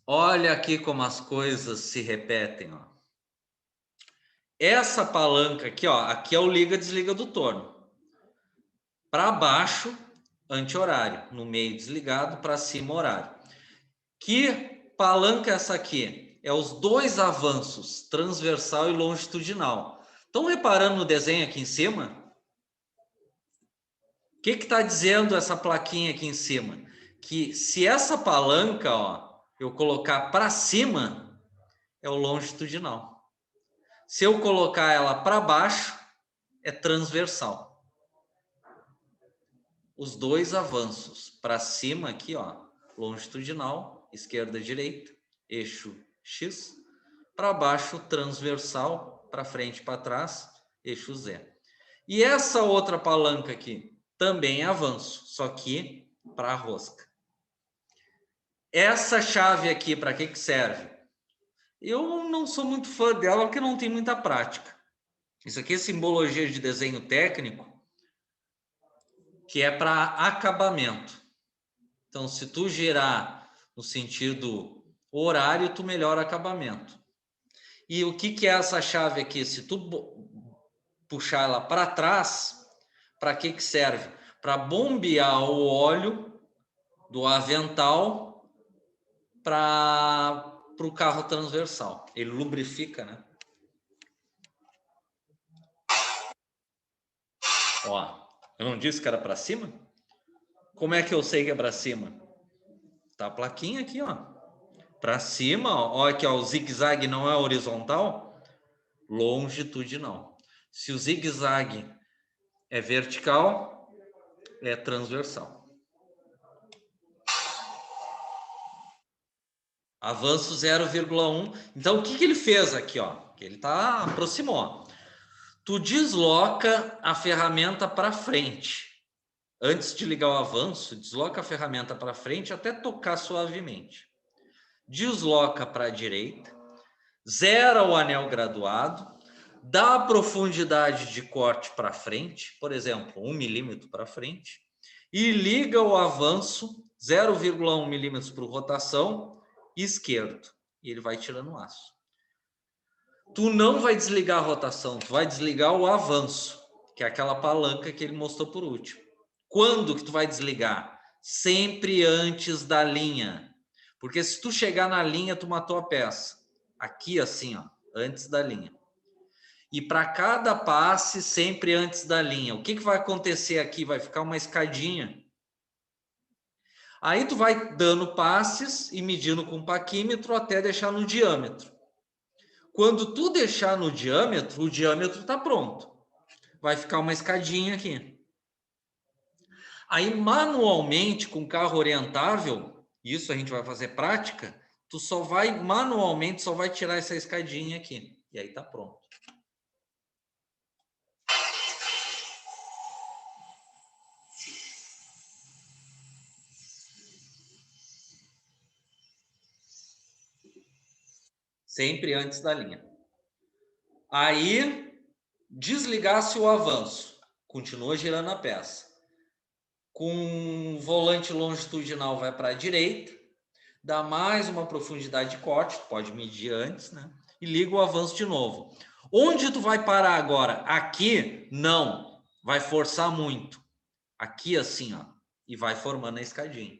Olha aqui como as coisas se repetem, ó. Essa palanca aqui, ó, aqui é o liga-desliga do torno. Para baixo, anti-horário. No meio, desligado. Para cima, horário. Que palanca é essa aqui? é os dois avanços, transversal e longitudinal. Estão reparando no desenho aqui em cima? O que está dizendo essa plaquinha aqui em cima? Que se essa palanca, ó, eu colocar para cima, é o longitudinal. Se eu colocar ela para baixo, é transversal. Os dois avanços para cima aqui, ó, longitudinal, esquerda, direita, eixo X, para baixo, transversal, para frente, para trás, eixo Z. E essa outra palanca aqui também é avanço, só que para a rosca. Essa chave aqui, para que serve? Eu não sou muito fã dela porque não tem muita prática. Isso aqui é simbologia de desenho técnico, que é para acabamento. Então, se tu girar no sentido horário, tu melhora acabamento. E o que é essa chave aqui? Se tu puxar ela para trás, para que serve? Para bombear o óleo do avental para o carro transversal. Ele lubrifica, né? Ó, eu não disse que era para cima? Como é que eu sei que é para cima? Tá a plaquinha aqui, ó. Para cima, ó, aqui, ó, o zigue-zague não é horizontal, longitudinal. Se o zigue-zague é vertical, é transversal. Avanço 0,1. Então, o que ele fez aqui, ó? Que ele aproximou. Tu desloca a ferramenta para frente. Antes de ligar o avanço, desloca a ferramenta para frente até tocar suavemente. Desloca para a direita, zera o anel graduado, dá a profundidade de corte para frente, por exemplo, 1 milímetro para frente, e liga o avanço 0,1 milímetros para rotação esquerdo. E ele vai tirando o aço. Tu não vai desligar a rotação, tu vai desligar o avanço, que é aquela palanca que ele mostrou por último. Quando que tu vai desligar? Sempre antes da linha. Porque se tu chegar na linha, tu matou a peça. Aqui assim, ó, antes da linha. E para cada passe, sempre antes da linha. O que vai acontecer aqui? Vai ficar uma escadinha. Aí tu vai dando passes e medindo com o paquímetro até deixar no diâmetro. Quando tu deixar no diâmetro, o diâmetro está pronto. Vai ficar uma escadinha aqui. Aí, manualmente, com carro orientável, isso a gente vai fazer prática, tu só vai, manualmente, só vai tirar essa escadinha aqui. E aí tá pronto. Sempre antes da linha. Aí, desligasse o avanço. Continua girando a peça. Com o volante longitudinal vai para a direita. Dá mais uma profundidade de corte. Pode medir antes, né? E liga o avanço de novo. Onde tu vai parar agora? Aqui? Não. Vai forçar muito. Aqui assim, ó. E vai formando a escadinha.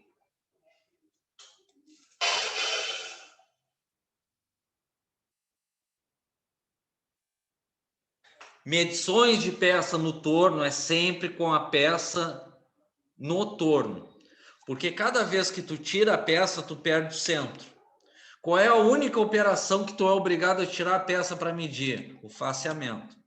Medições de peça no torno é sempre com a peça no torno. Porque cada vez que tu tira a peça, tu perde o centro. Qual é a única operação que tu é obrigado a tirar a peça para medir? O faceamento.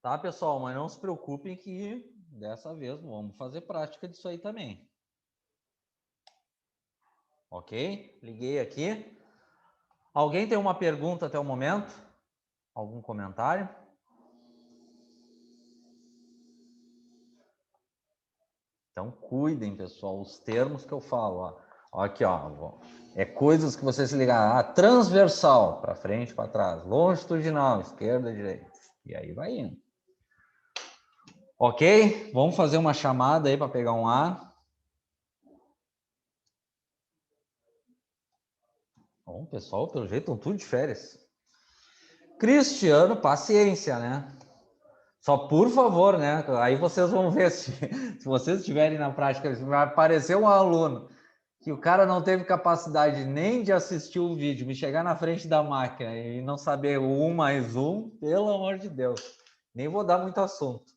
Tá, pessoal? Mas não se preocupem que dessa vez vamos fazer prática disso aí também. Ok? Liguei aqui. Alguém tem uma pergunta até o momento? Algum comentário? Então, cuidem, pessoal, os termos que eu falo. Ó. Aqui, ó. É coisas que você se ligar. Ah, transversal, para frente, para trás. Longitudinal, esquerda, direita. E aí vai indo. Ok? Vamos fazer uma chamada aí para pegar um ar. Bom, pessoal, pelo jeito, estão tudo de férias. Cristiano, paciência, né? Só por favor, né? Aí vocês vão ver se vocês estiverem na prática, vai aparecer um aluno que o cara não teve capacidade nem de assistir o vídeo, me chegar na frente da máquina e não saber o 1 mais 1, pelo amor de Deus. Nem vou dar muito assunto.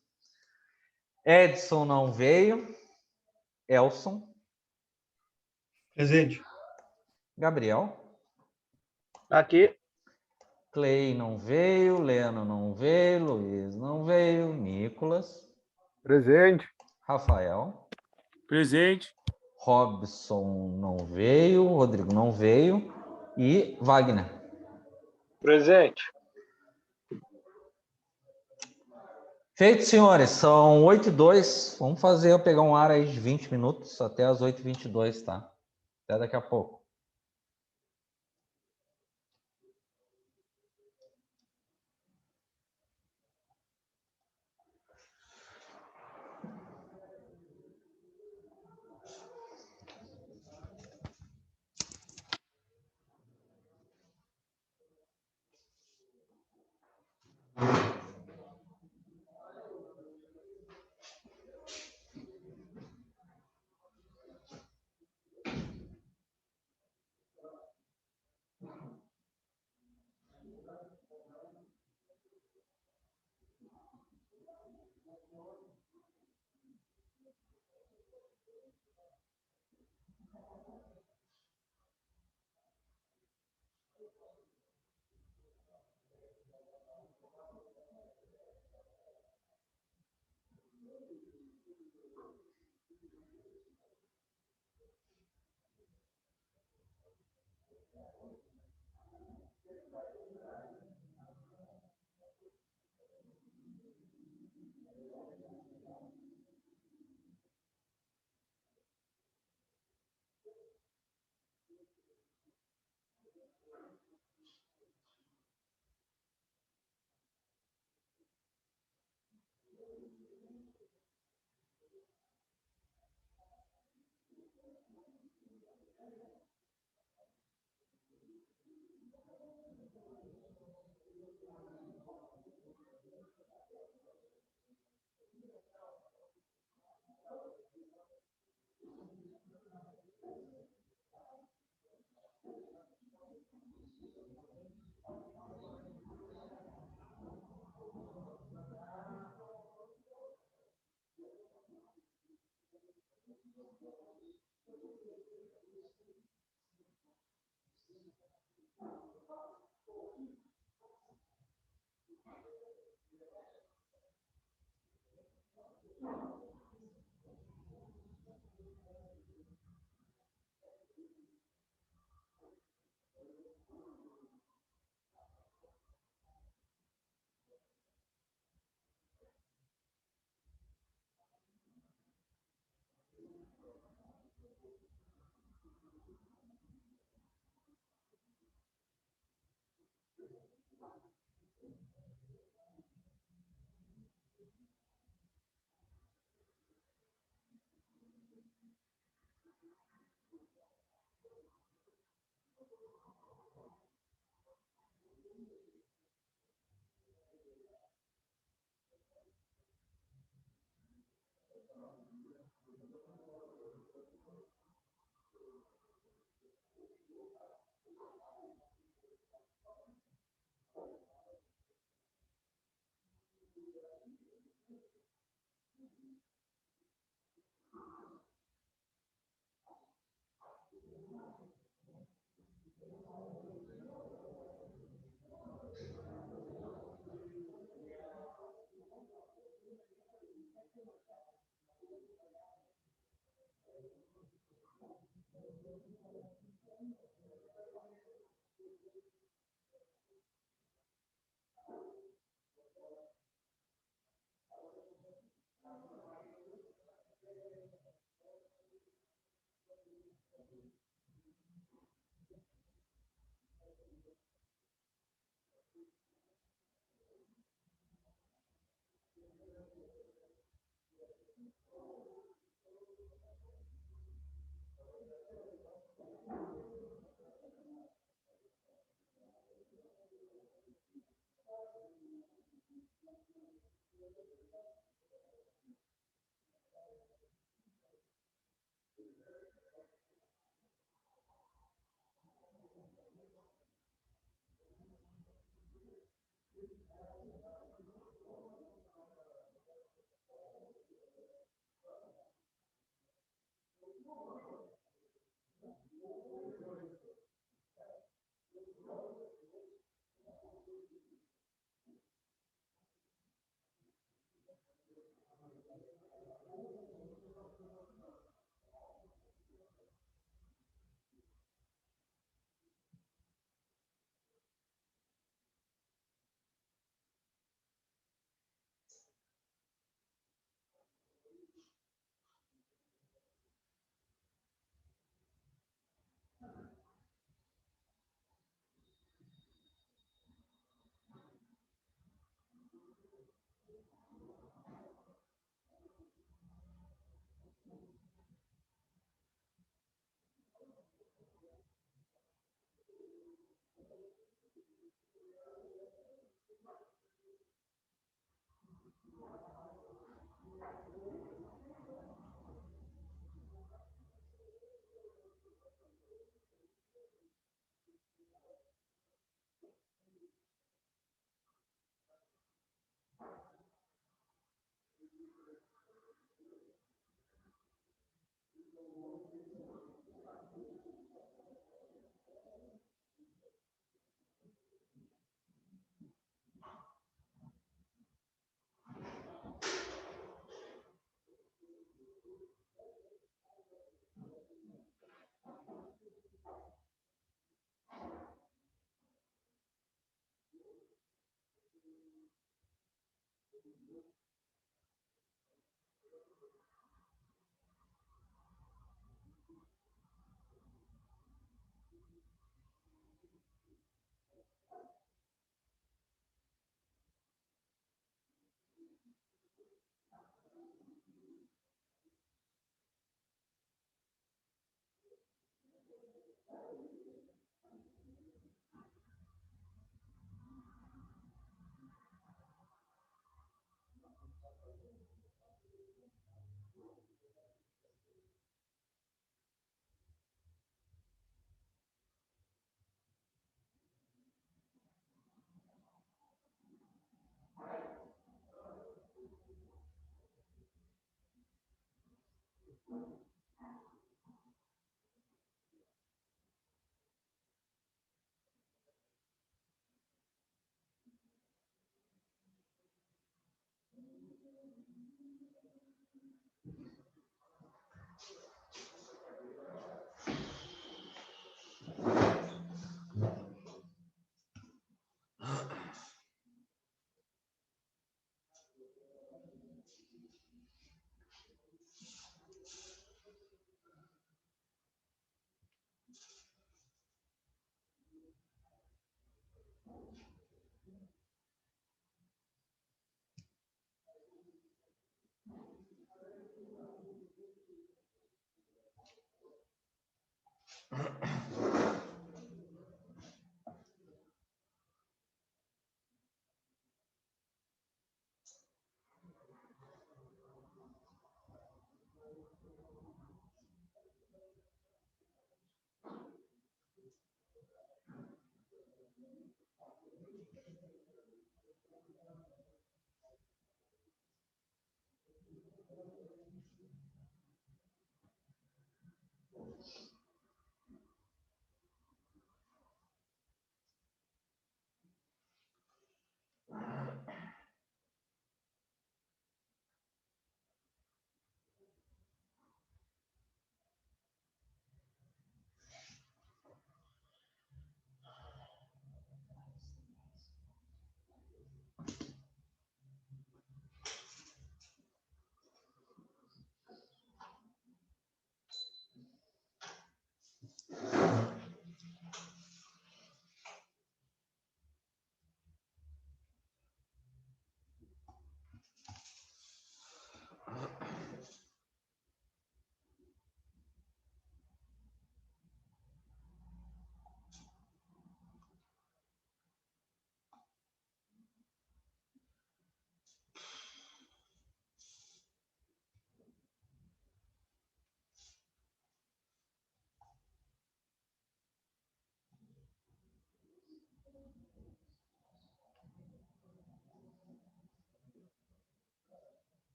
Edson não veio. Elson. Presente. Gabriel. Aqui. Clay não veio. Leno não veio. Luiz não veio. Nicolas. Presente. Rafael. Presente. Robson não veio. Rodrigo não veio. E Wagner. Presente. Feito, senhores. São 8h02. Vamos fazer eu pegar um ar aí de 20 minutos até as 8h22, tá? Até daqui a pouco.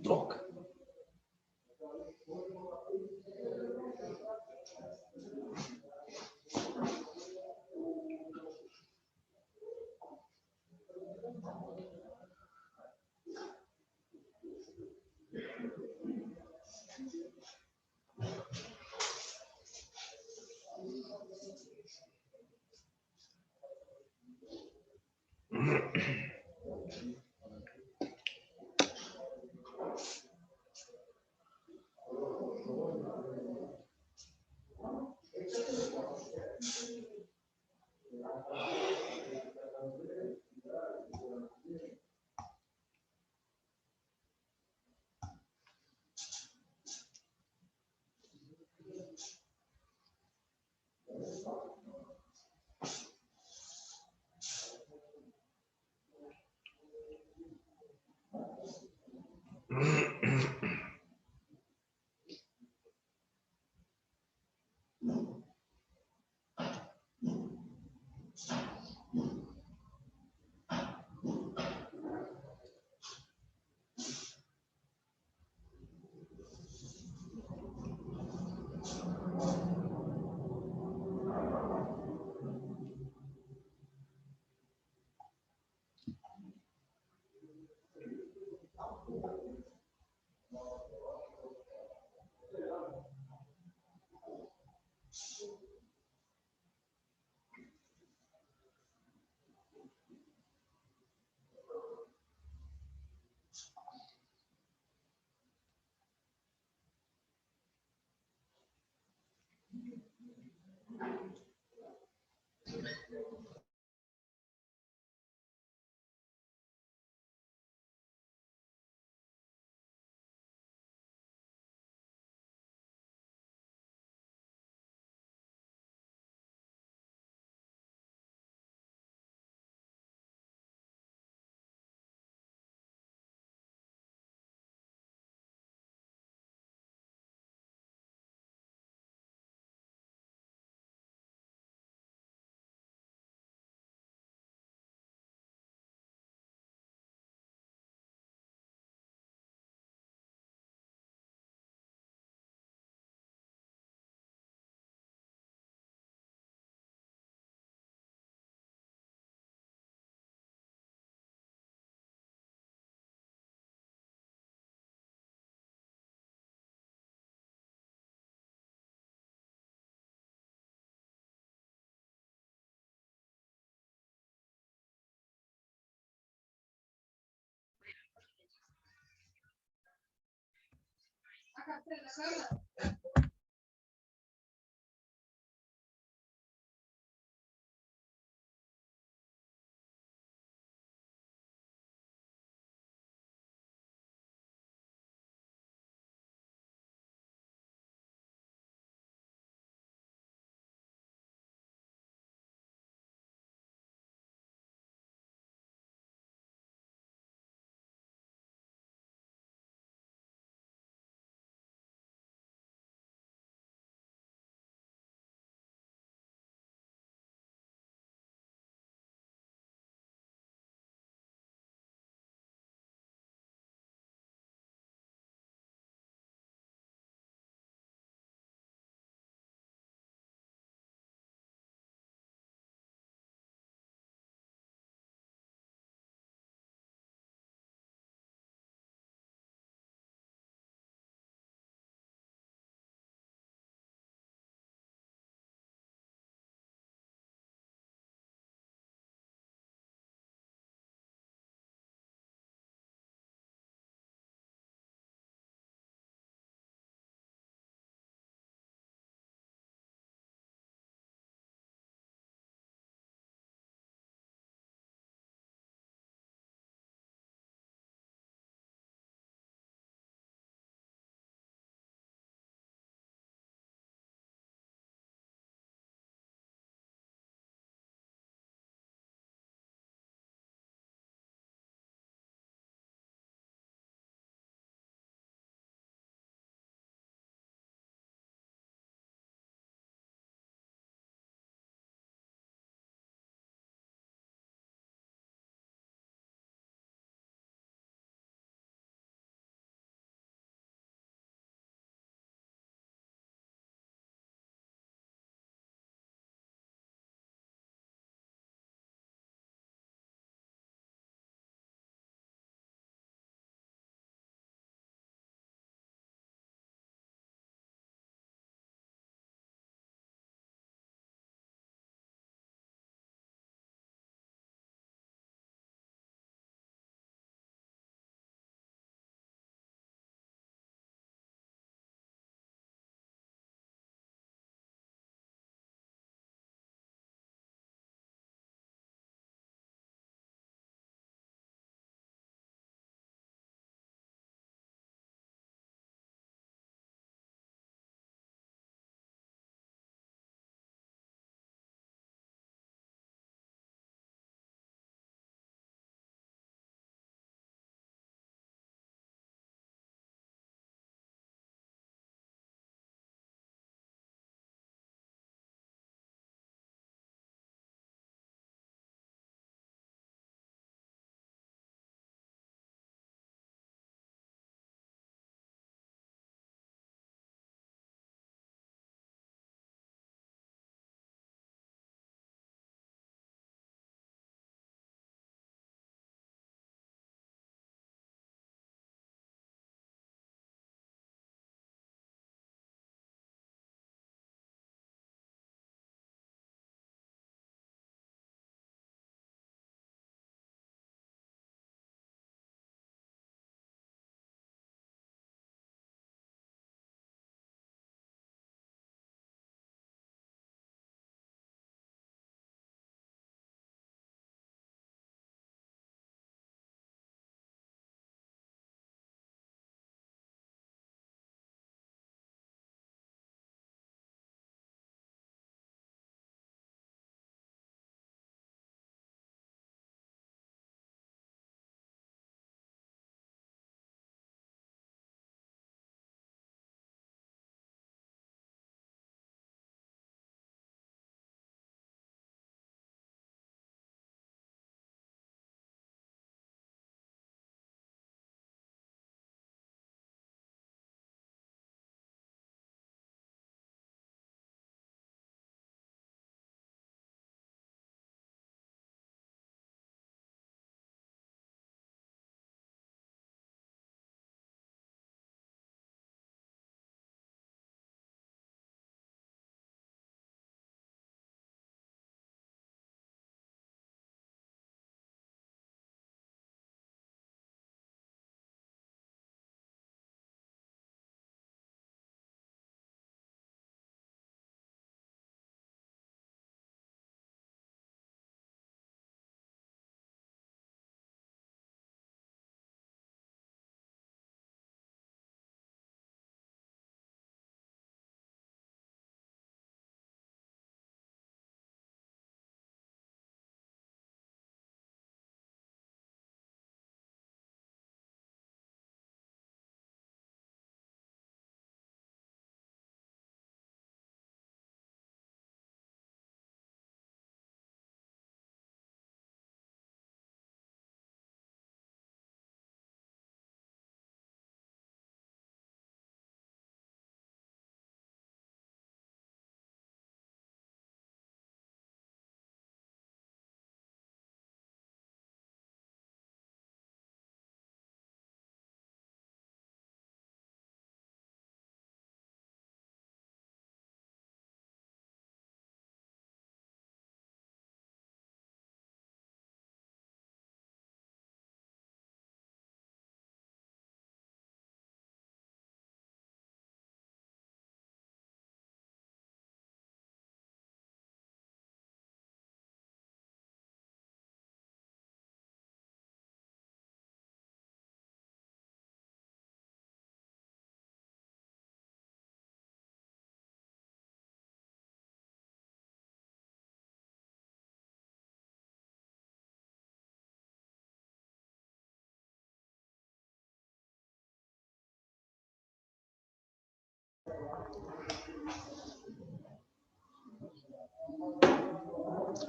Droga.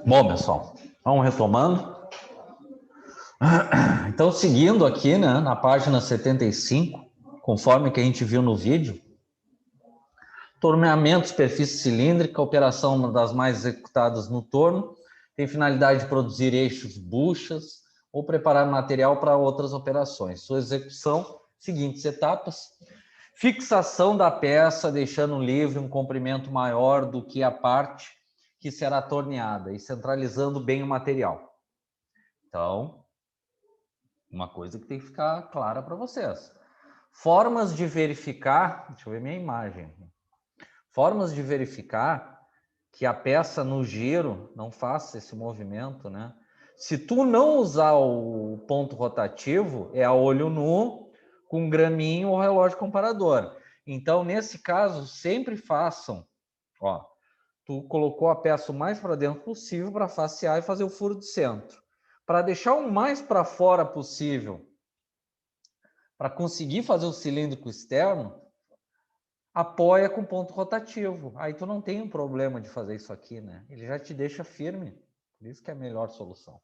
Bom, pessoal, vamos retomando. Então, seguindo aqui, né, na página 75, conforme que a gente viu no vídeo, torneamento, superfície cilíndrica, operação uma das mais executadas no torno, tem finalidade de produzir eixos, buchas ou preparar material para outras operações. Sua execução, seguintes etapas: fixação da peça, deixando livre um comprimento maior do que a parte que será torneada e centralizando bem o material. Então, uma coisa que tem que ficar clara para vocês. Formas de verificar, deixa eu ver minha imagem. Formas de verificar que a peça no giro não faça esse movimento, né? Se tu não usar o ponto rotativo, é a olho nu, com graminho ou relógio comparador. Então, nesse caso, sempre façam, ó, tu colocou a peça o mais para dentro possível para facear e fazer o furo de centro. Para deixar o mais para fora possível, para conseguir fazer o cilíndrico externo, apoia com ponto rotativo. Aí tu não tem um problema de fazer isso aqui, né? Ele já te deixa firme. Por isso que é a melhor solução.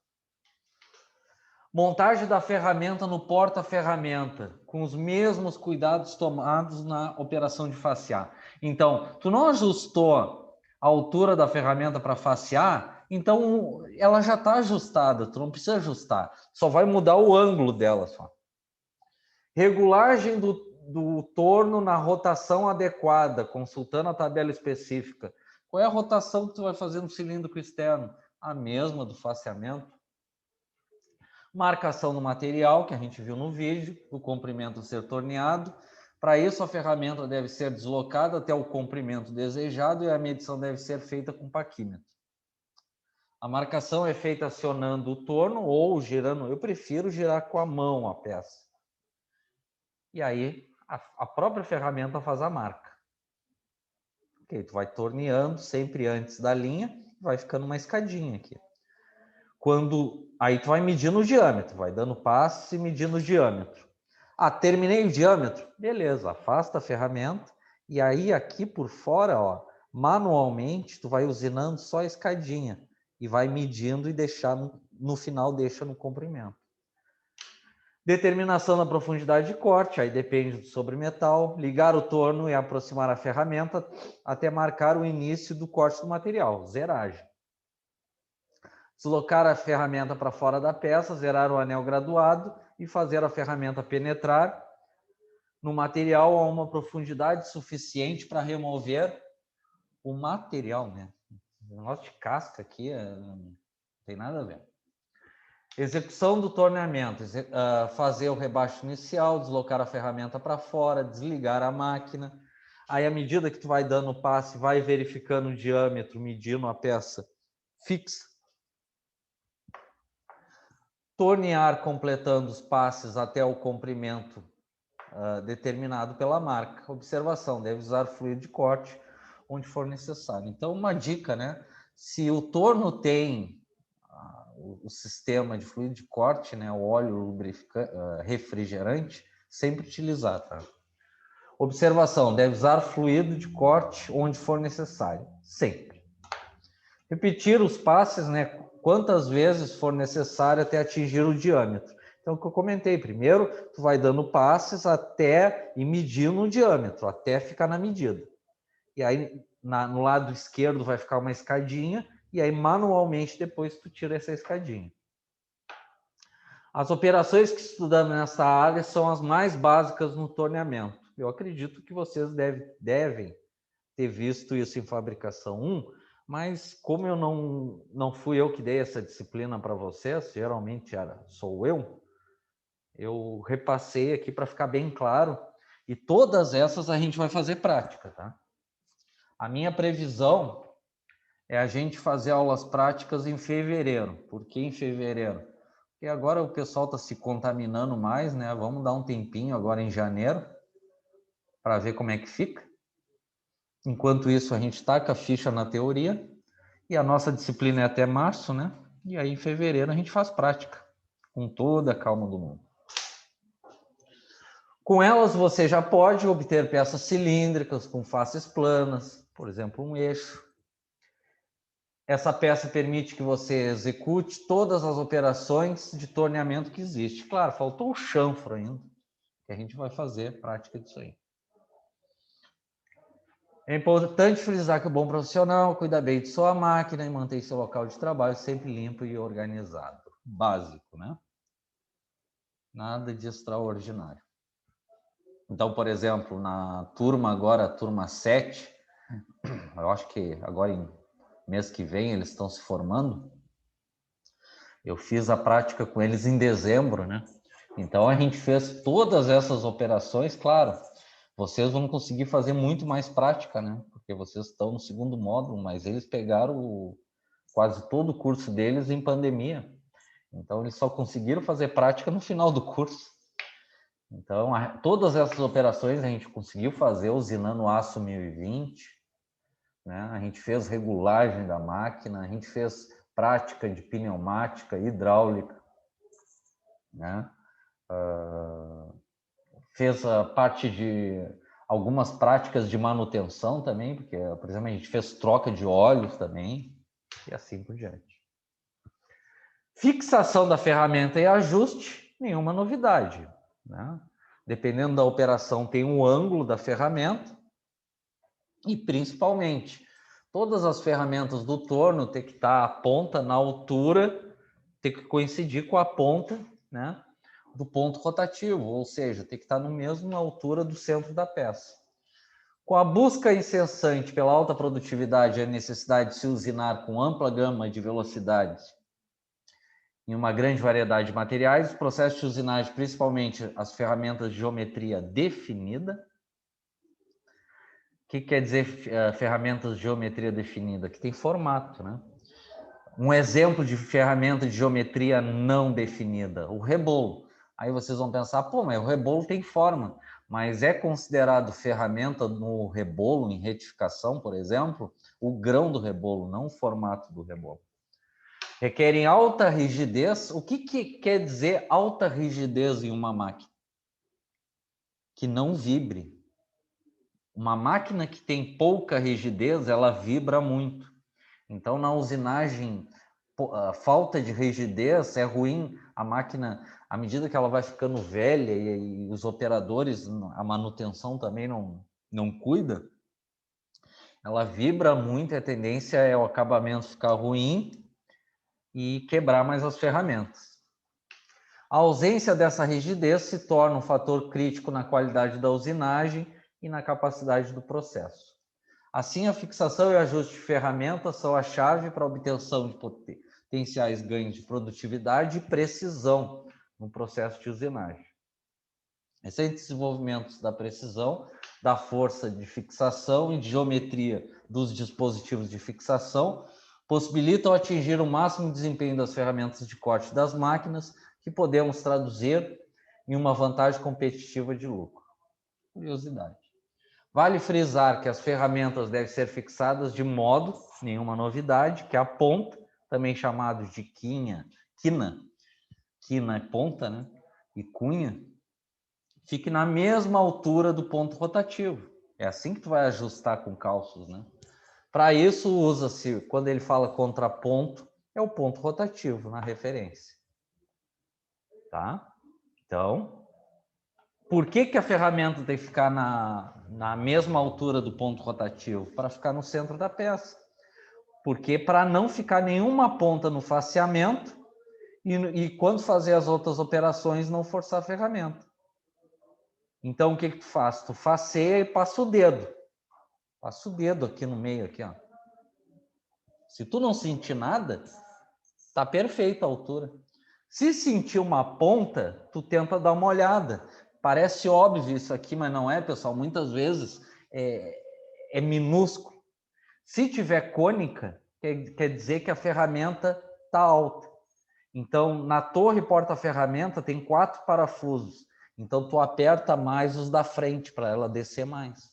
Montagem da ferramenta no porta-ferramenta, com os mesmos cuidados tomados na operação de facear. Então, tu não ajustou a altura da ferramenta para facear, então ela já está ajustada, tu não precisa ajustar. Só vai mudar o ângulo dela só. Regulagem do torno na rotação adequada, consultando a tabela específica. Qual é a rotação que tu vai fazer no cilíndrico externo? A mesma do faceamento. Marcação do material, que a gente viu no vídeo, o comprimento ser torneado. Para isso, a ferramenta deve ser deslocada até o comprimento desejado e a medição deve ser feita com paquímetro. A marcação é feita acionando o torno ou girando. Eu prefiro girar com a mão a peça. E aí, a própria ferramenta faz a marca. Ok, tu vai torneando sempre antes da linha, vai ficando uma escadinha aqui. Aí tu vai medindo o diâmetro, vai dando passo e medindo o diâmetro. Ah, terminei o diâmetro? Beleza, afasta a ferramenta e aí aqui por fora, ó, manualmente, tu vai usinando só a escadinha e vai medindo e deixar no final deixa no comprimento. Determinação da profundidade de corte, aí depende do sobremetal. Ligar o torno e aproximar a ferramenta até marcar o início do corte do material, zeragem. Deslocar a ferramenta para fora da peça, zerar o anel graduado e fazer a ferramenta penetrar no material a uma profundidade suficiente para remover o material, né? O negócio de casca aqui não tem nada a ver. Execução do torneamento, fazer o rebaixo inicial, deslocar a ferramenta para fora, desligar a máquina. Aí, à medida que tu vai dando o passe, vai verificando o diâmetro, medindo a peça fixa. Tornear completando os passes até o comprimento determinado pela marca. Observação, deve usar fluido de corte onde for necessário. Então, uma dica, né? Se o torno tem o sistema de fluido de corte, né, o óleo refrigerante, sempre utilizar, tá? Observação, deve usar fluido de corte onde for necessário, sempre. Repetir os passes, né, quantas vezes for necessário até atingir o diâmetro. Então, o que eu comentei, primeiro, tu vai dando passes até e medindo o diâmetro, até ficar na medida. E aí, no lado esquerdo vai ficar uma escadinha, e aí manualmente depois tu tira essa escadinha. As operações que estudamos nessa área são as mais básicas no torneamento. Eu acredito que vocês devem ter visto isso em fabricação 1, mas como eu não fui eu que dei essa disciplina para vocês, geralmente sou eu repassei aqui para ficar bem claro, e todas essas a gente vai fazer prática, tá? A minha previsão é a gente fazer aulas práticas em fevereiro. Por que em fevereiro? Porque agora o pessoal está se contaminando mais, né? Vamos dar um tempinho agora em janeiro para ver como é que fica. Enquanto isso, a gente taca a ficha na teoria e a nossa disciplina é até março, né? E aí em fevereiro a gente faz prática, com toda a calma do mundo. Com elas você já pode obter peças cilíndricas com faces planas, por exemplo, um eixo. Essa peça permite que você execute todas as operações de torneamento que existe. Claro, faltou o chanfro ainda, que a gente vai fazer prática disso aí. É importante frisar que o bom profissional cuida bem de sua máquina e mantém seu local de trabalho sempre limpo e organizado. Básico, né? Nada de extraordinário. Então, por exemplo, na turma agora, turma 7, eu acho que agora em mês que vem eles estão se formando. Eu fiz a prática com eles em dezembro, né? Então a gente fez todas essas operações, claro. Vocês vão conseguir fazer muito mais prática, né? Porque vocês estão no segundo módulo, mas eles pegaram quase todo o curso deles em pandemia. Então eles só conseguiram fazer prática no final do curso. Então todas essas operações a gente conseguiu fazer usinando aço 1020, né? A gente fez regulagem da máquina, a gente fez prática de pneumática, hidráulica, né? Fez a parte de algumas práticas de manutenção também, porque, por exemplo, a gente fez troca de óleos também, e assim por diante. Fixação da ferramenta e ajuste, nenhuma novidade, né? Dependendo da operação, tem um ângulo da ferramenta e, principalmente, todas as ferramentas do torno tem que estar a ponta na altura, tem que coincidir com a ponta, né, do ponto rotativo, ou seja, tem que estar na mesma altura do centro da peça. Com a busca incessante pela alta produtividade e a necessidade de se usinar com ampla gama de velocidades em uma grande variedade de materiais, os processos de usinagem, principalmente as ferramentas de geometria definida. O que quer dizer ferramentas de geometria definida? Que tem formato, né? Um exemplo de ferramenta de geometria não definida, o rebolo. Aí vocês vão pensar, pô, mas o rebolo tem forma, mas é considerado ferramenta no rebolo, em retificação, por exemplo, o grão do rebolo, não o formato do rebolo. Requerem alta rigidez. O que quer dizer alta rigidez em uma máquina? Que não vibre. Uma máquina que tem pouca rigidez, ela vibra muito. Então, na usinagem, a falta de rigidez é ruim. A máquina, à medida que ela vai ficando velha e os operadores, a manutenção também não cuida, ela vibra muito e a tendência é o acabamento ficar ruim e quebrar mais as ferramentas. A ausência dessa rigidez se torna um fator crítico na qualidade da usinagem e na capacidade do processo. Assim, a fixação e ajuste de ferramentas são a chave para a obtenção de potenciais ganhos de produtividade e precisão no processo de usinagem. Recentes desenvolvimentos da precisão, da força de fixação e de geometria dos dispositivos de fixação possibilitam atingir o máximo desempenho das ferramentas de corte das máquinas, que podemos traduzir em uma vantagem competitiva de lucro. Curiosidade. Vale frisar que as ferramentas devem ser fixadas de modo, nenhuma novidade, que a ponta, também chamado de quina é ponta, né? E cunha, fique na mesma altura do ponto rotativo. É assim que tu vai ajustar com calços, né? Para isso, usa-se, quando ele fala contraponto, é o ponto rotativo na referência. Tá? Então, por que a ferramenta tem que ficar na mesma altura do ponto rotativo? Para ficar no centro da peça. Porque para não ficar nenhuma ponta no faceamento e quando fazer as outras operações, não forçar a ferramenta. Então, o que tu faz? Tu faceia e passa o dedo. Passa o dedo aqui no meio, aqui, ó. Se tu não sentir nada, tá perfeita a altura. Se sentir uma ponta, tu tenta dar uma olhada. Parece óbvio isso aqui, mas não é, pessoal. Muitas vezes é minúsculo. Se tiver cônica, quer dizer que a ferramenta está alta. Então, na torre porta-ferramenta tem 4 parafusos. Então, tu aperta mais os da frente para ela descer mais.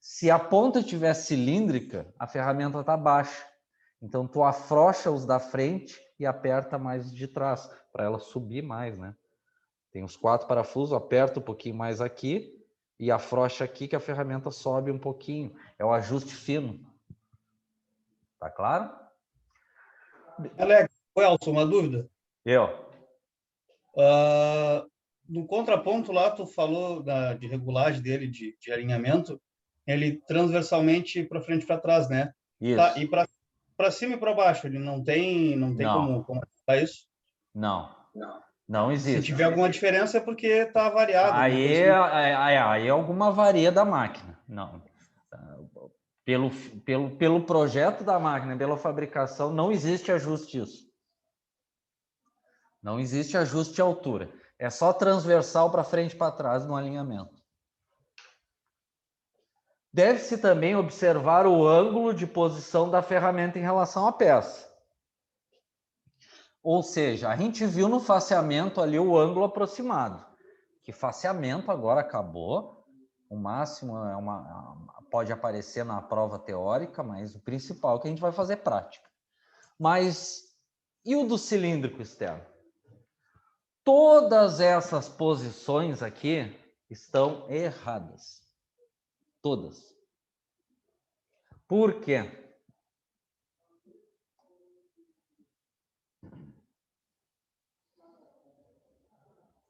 Se a ponta estiver cilíndrica, a ferramenta está baixa. Então, tu afrouxa os da frente e aperta mais de trás, para ela subir mais, né? Tem os 4 parafusos, aperta um pouquinho mais aqui e afrouxa aqui que a ferramenta sobe um pouquinho. É o ajuste fino. Tá claro? Alex, Elson, uma dúvida. Eu. No contraponto lá, tu falou de regulagem dele, de alinhamento, ele transversalmente para frente e para trás, né? Isso. Tá, e para cima e para baixo, ele não tem Não. como ajustar isso? Não Se existe. tiver alguma diferença é porque está variado. alguma Aí, coisa assim. aí é alguma varia da máquina. Não. Pelo projeto da máquina, pela fabricação, não existe ajuste disso. Não existe ajuste de altura. É só transversal para frente e para trás no alinhamento. Deve-se também observar o ângulo de posição da ferramenta em relação à peça. Ou seja, a gente viu no faceamento ali o ângulo aproximado. Que faceamento agora acabou. O máximo pode aparecer na prova teórica, mas o principal é que a gente vai fazer prática. Mas e o do cilíndrico externo? Todas essas posições aqui estão erradas. Todas. Por quê?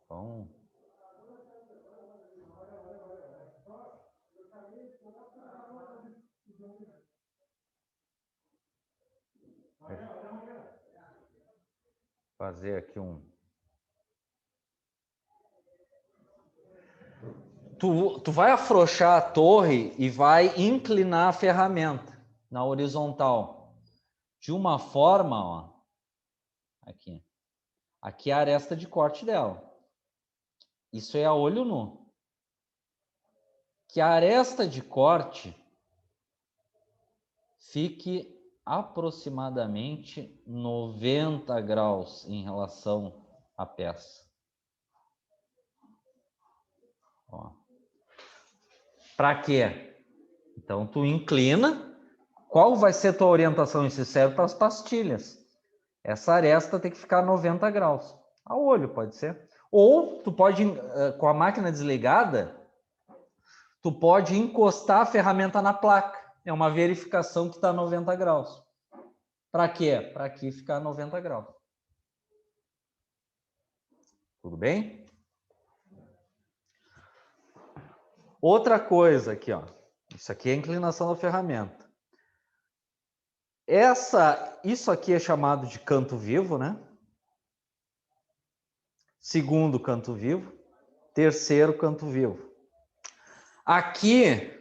Bom. Fazer aqui um... Tu vai afrouxar a torre e vai inclinar a ferramenta na horizontal. De uma forma, ó, aqui. Aqui é a aresta de corte dela. Isso é a olho nu. Que a aresta de corte fique aproximadamente 90 graus em relação à peça. Para quê? Então, tu inclina. Qual vai ser a tua orientação? Isso serve para as pastilhas. Essa aresta tem que ficar 90 graus. A olho, pode ser. Ou tu pode, com a máquina desligada, tu pode encostar a ferramenta na placa. É uma verificação que está a 90 graus. Para quê? Para aqui ficar 90 graus. Tudo bem? Outra coisa aqui, ó. Isso aqui é a inclinação da ferramenta. Isso aqui é chamado de canto vivo, né? Segundo canto vivo. Terceiro canto vivo. Aqui,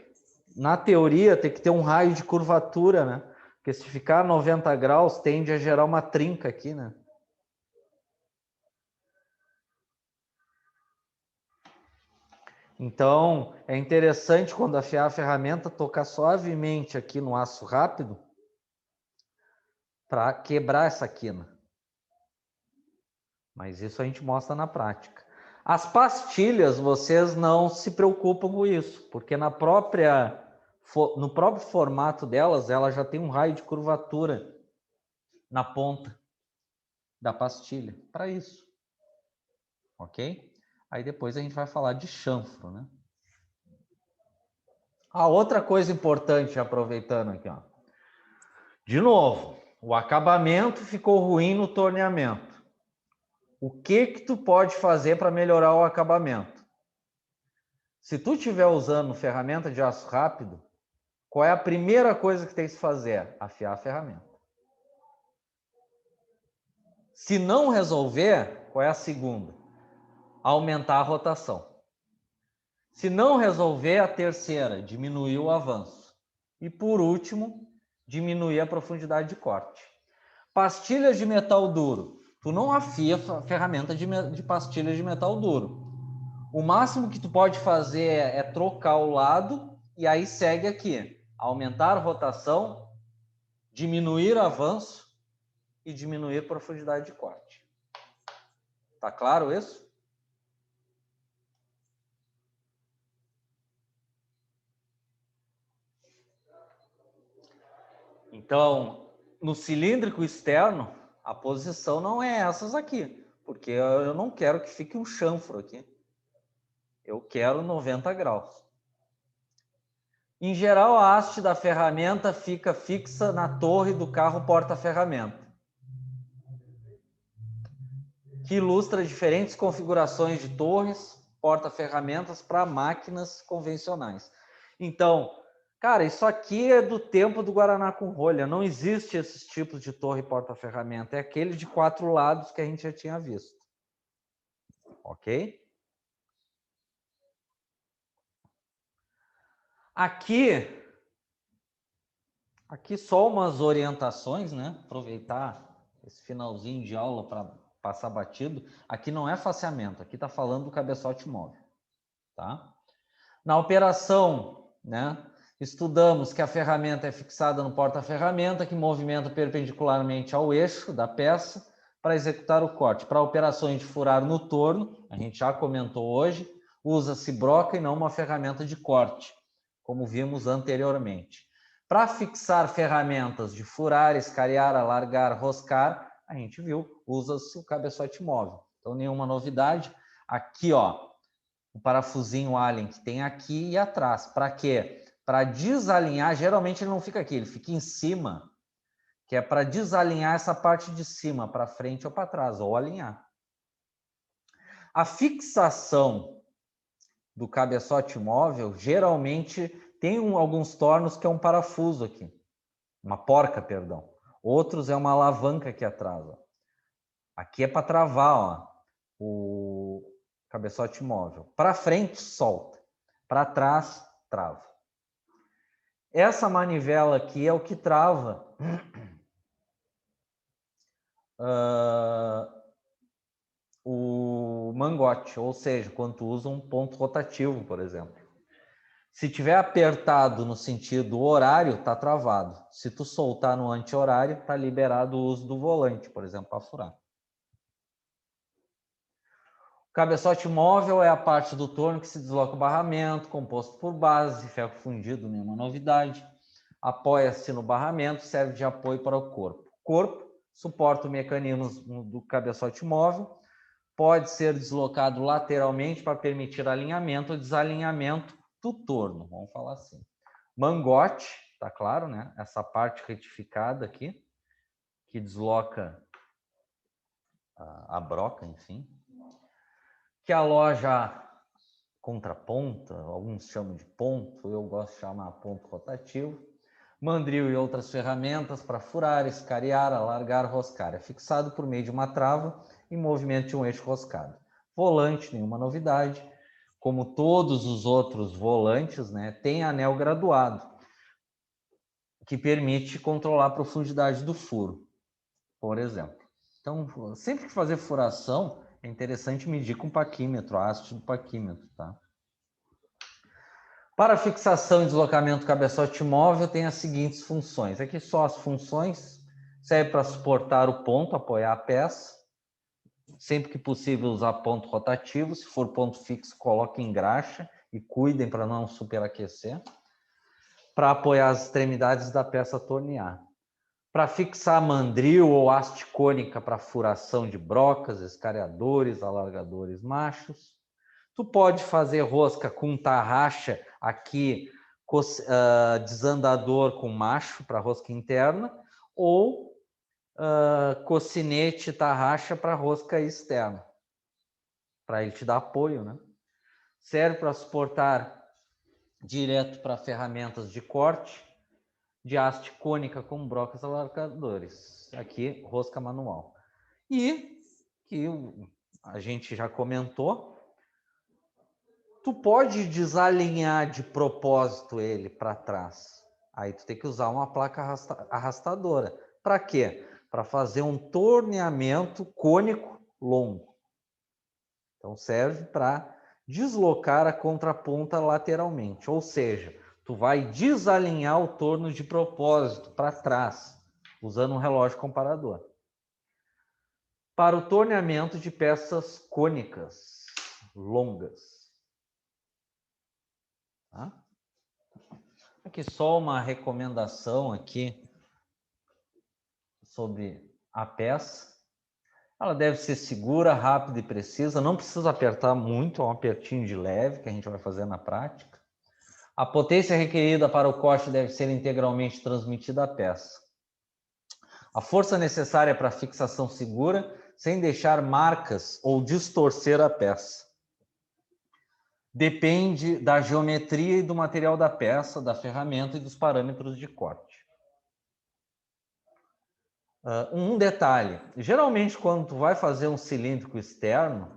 na teoria, tem que ter um raio de curvatura, né? Porque se ficar 90 graus, tende a gerar uma trinca aqui, né? Então, é interessante quando afiar a ferramenta, tocar suavemente aqui no aço rápido para quebrar essa quina. Mas isso a gente mostra na prática. As pastilhas, vocês não se preocupam com isso, porque no próprio formato delas, ela já tem um raio de curvatura na ponta da pastilha, para isso. Ok? Aí depois a gente vai falar de chanfro, né? A outra coisa importante, aproveitando aqui, ó. De novo, o acabamento ficou ruim no torneamento. O que tu pode fazer para melhorar o acabamento? Se tu estiver usando ferramenta de aço rápido, qual é a primeira coisa que tem que fazer? Afiar a ferramenta. Se não resolver, qual é a segunda? Aumentar a rotação. Se não resolver, a terceira, diminuir o avanço. E por último, diminuir a profundidade de corte. Pastilhas de metal duro. Tu não afia a ferramenta de pastilhas de metal duro. O máximo que tu pode fazer é trocar o lado e aí segue aqui. Aumentar a rotação, diminuir o avanço e diminuir a profundidade de corte. Tá claro isso? Então, no cilíndrico externo, a posição não é essas aqui, porque eu não quero que fique um chanfro aqui. Eu quero 90 graus. Em geral, a haste da ferramenta fica fixa na torre do carro porta-ferramenta, que ilustra diferentes configurações de torres porta-ferramentas para máquinas convencionais. Então, cara, isso aqui é do tempo do Guaraná com rolha. Não existe esses tipos de torre porta-ferramenta. É aquele de 4 lados que a gente já tinha visto. Ok? Aqui só umas orientações, né? Aproveitar esse finalzinho de aula para passar batido. Aqui não é faceamento, aqui está falando do cabeçote móvel, tá? Na operação, né? Estudamos que a ferramenta é fixada no porta-ferramenta, que movimenta perpendicularmente ao eixo da peça para executar o corte. Para operações de furar no torno, a gente já comentou hoje, usa-se broca e não uma ferramenta de corte, como vimos anteriormente. Para fixar ferramentas de furar, escariar, alargar, roscar, a gente viu, usa-se o cabeçote móvel. Então, nenhuma novidade. Aqui, ó, o parafusinho Allen que tem aqui e atrás. Para quê? Para desalinhar, geralmente ele não fica aqui, ele fica em cima, que é para desalinhar essa parte de cima, para frente ou para trás, ou alinhar. A fixação do cabeçote móvel, geralmente tem alguns tornos que é um parafuso aqui, uma porca, perdão. Outros é uma alavanca aqui atrás. Ó. Aqui é para travar, ó, o cabeçote móvel. Para frente, solta. Para trás, trava. Essa manivela aqui é o que trava o mangote, ou seja, quando tu usa um ponto rotativo, por exemplo. Se tiver apertado no sentido horário, está travado. Se tu soltar no anti-horário, está liberado o uso do volante, por exemplo, para furar. O cabeçote móvel é a parte do torno que se desloca o barramento, composto por base, ferro fundido, nenhuma novidade. Apoia-se no barramento, serve de apoio para o corpo. O corpo suporta o mecanismo do cabeçote móvel, pode ser deslocado lateralmente para permitir alinhamento ou desalinhamento do torno, vamos falar assim. Mangote, tá claro, né? Essa parte retificada aqui, que desloca a broca, enfim. Que aloja contraponta, alguns chamam de ponto, eu gosto de chamar ponto rotativo. Mandril e outras ferramentas para furar, escariar, alargar, roscar. É fixado por meio de uma trava e movimento de um eixo roscado. Volante, nenhuma novidade. Como todos os outros volantes, né, tem anel graduado, que permite controlar a profundidade do furo, por exemplo. Então, sempre que fazer furação, é interessante medir com paquímetro, a haste do paquímetro, tá? Para fixação e deslocamento do cabeçote móvel, tem as seguintes funções. Aqui só as funções. Serve para suportar o ponto, apoiar a peça. Sempre que possível, usar ponto rotativo. Se for ponto fixo, coloque em graxa e cuidem para não superaquecer. Para apoiar as extremidades da peça tornear. Para fixar mandril ou haste cônica para furação de brocas, escariadores, alargadores machos. Tu pode fazer rosca com tarraxa aqui, desandador com macho para rosca interna, ou cocinete tarraxa para rosca externa, para ele te dar apoio, né? Serve para suportar direto para ferramentas de corte, de haste cônica com brocas alargadores. Aqui, rosca manual. E, que a gente já comentou, tu pode desalinhar de propósito ele para trás. Aí tu tem que usar uma placa arrastadora. Para quê? Para fazer um torneamento cônico longo. Então serve para deslocar a contraponta lateralmente. Ou seja, tu vai desalinhar o torno de propósito para trás, usando um relógio comparador. Para o torneamento de peças cônicas longas. Tá? Aqui só uma recomendação aqui sobre a peça. Ela deve ser segura, rápida e precisa. Não precisa apertar muito, é um apertinho de leve que a gente vai fazer na prática. A potência requerida para o corte deve ser integralmente transmitida à peça. A força necessária para a fixação segura, sem deixar marcas ou distorcer a peça. Depende da geometria e do material da peça, da ferramenta e dos parâmetros de corte. Um detalhe, geralmente quando tu vai fazer um cilíndrico externo,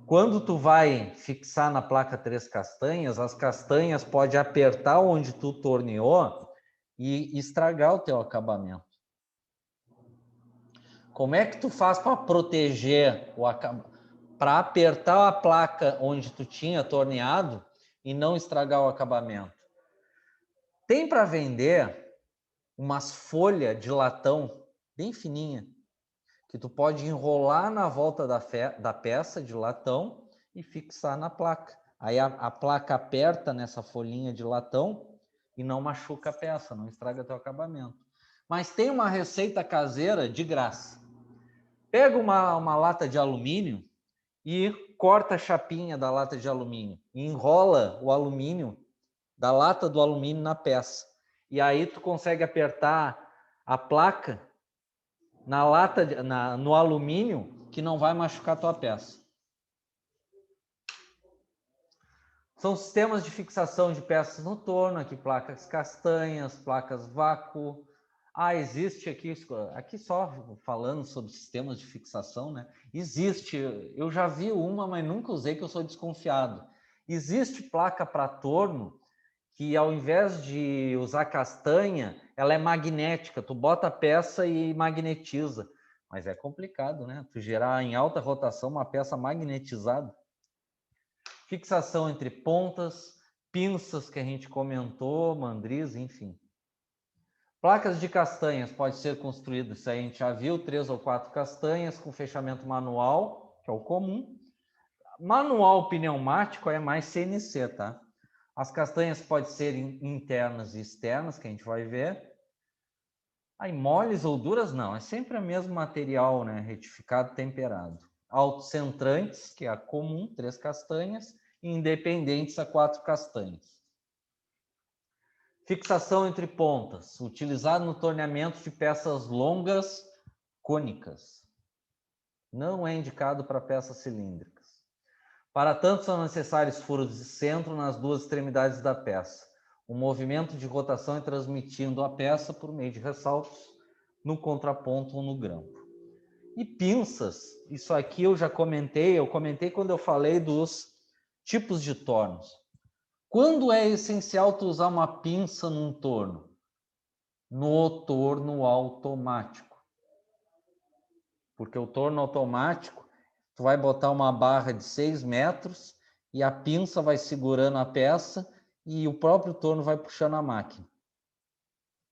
quando tu vai fixar na placa 3 castanhas, as castanhas podem apertar onde tu torneou e estragar o teu acabamento. Como é que tu faz para proteger o acabamento? Para apertar a placa onde tu tinha torneado e não estragar o acabamento. Tem para vender umas folhas de latão bem fininha, que tu pode enrolar na volta da peça de latão e fixar na placa. Aí a placa aperta nessa folhinha de latão e não machuca a peça, não estraga teu acabamento. Mas tem uma receita caseira de graça. Pega uma lata de alumínio e corta a chapinha da lata de alumínio e enrola o alumínio da lata do alumínio na peça. E aí tu consegue apertar a placa na lata, no alumínio, que não vai machucar a tua peça. São sistemas de fixação de peças no torno, aqui placas castanhas, placas vácuo. Existe aqui só falando sobre sistemas de fixação, né? Existe, eu já vi uma, mas nunca usei, que eu sou desconfiado. Existe placa para torno que, ao invés de usar castanha, ela é magnética. Tu bota a peça e magnetiza. Mas é complicado, né? Tu gerar em alta rotação uma peça magnetizada. Fixação entre pontas, pinças que a gente comentou, mandris, enfim. Placas de castanhas pode ser construído, isso aí a gente já viu, 3 ou 4 castanhas com fechamento manual, que é o comum. Manual pneumático é mais CNC, tá? As castanhas podem ser internas e externas, que a gente vai ver. Aí moles ou duras, não, é sempre o mesmo material, né? Retificado, temperado. Autocentrantes, que é a comum, 3 castanhas, e independentes a 4 castanhas. Fixação entre pontas, utilizado no torneamento de peças longas cônicas. Não é indicado para peças cilíndricas. Para tanto, são necessários furos de centro nas duas extremidades da peça. O movimento de rotação é transmitindo a peça por meio de ressaltos no contraponto ou no grampo. E pinças, isso aqui eu já comentei, quando eu falei dos tipos de tornos. Quando é essencial tu usar uma pinça num torno? No torno automático. Porque o torno automático, tu vai botar uma barra de 6 metros e a pinça vai segurando a peça e o próprio torno vai puxando a máquina.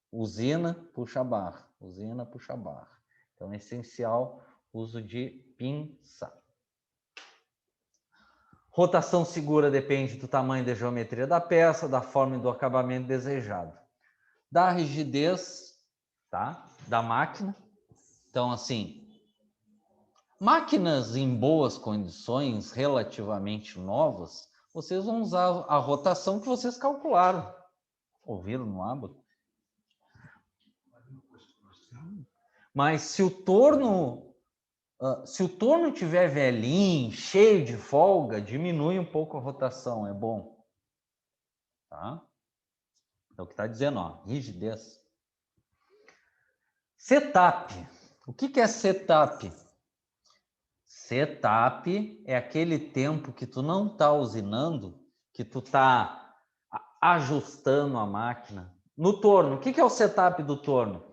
Usina, puxa a barra. Usina, puxa a barra. Então é essencial o uso de pinça. Rotação segura depende do tamanho e da geometria da peça, da forma e do acabamento desejado. Da rigidez, tá? Da máquina. Então, assim, máquinas em boas condições, relativamente novas, vocês vão usar a rotação que vocês calcularam. Ouviram no âmbito? Mas se o torno tiver velhinho, cheio de folga, diminui um pouco a rotação, é bom. Tá? É o que está dizendo, ó, rigidez. Setup. O que é setup? Setup é aquele tempo que tu não está usinando, que tu está ajustando a máquina. No torno, o que é o setup do torno?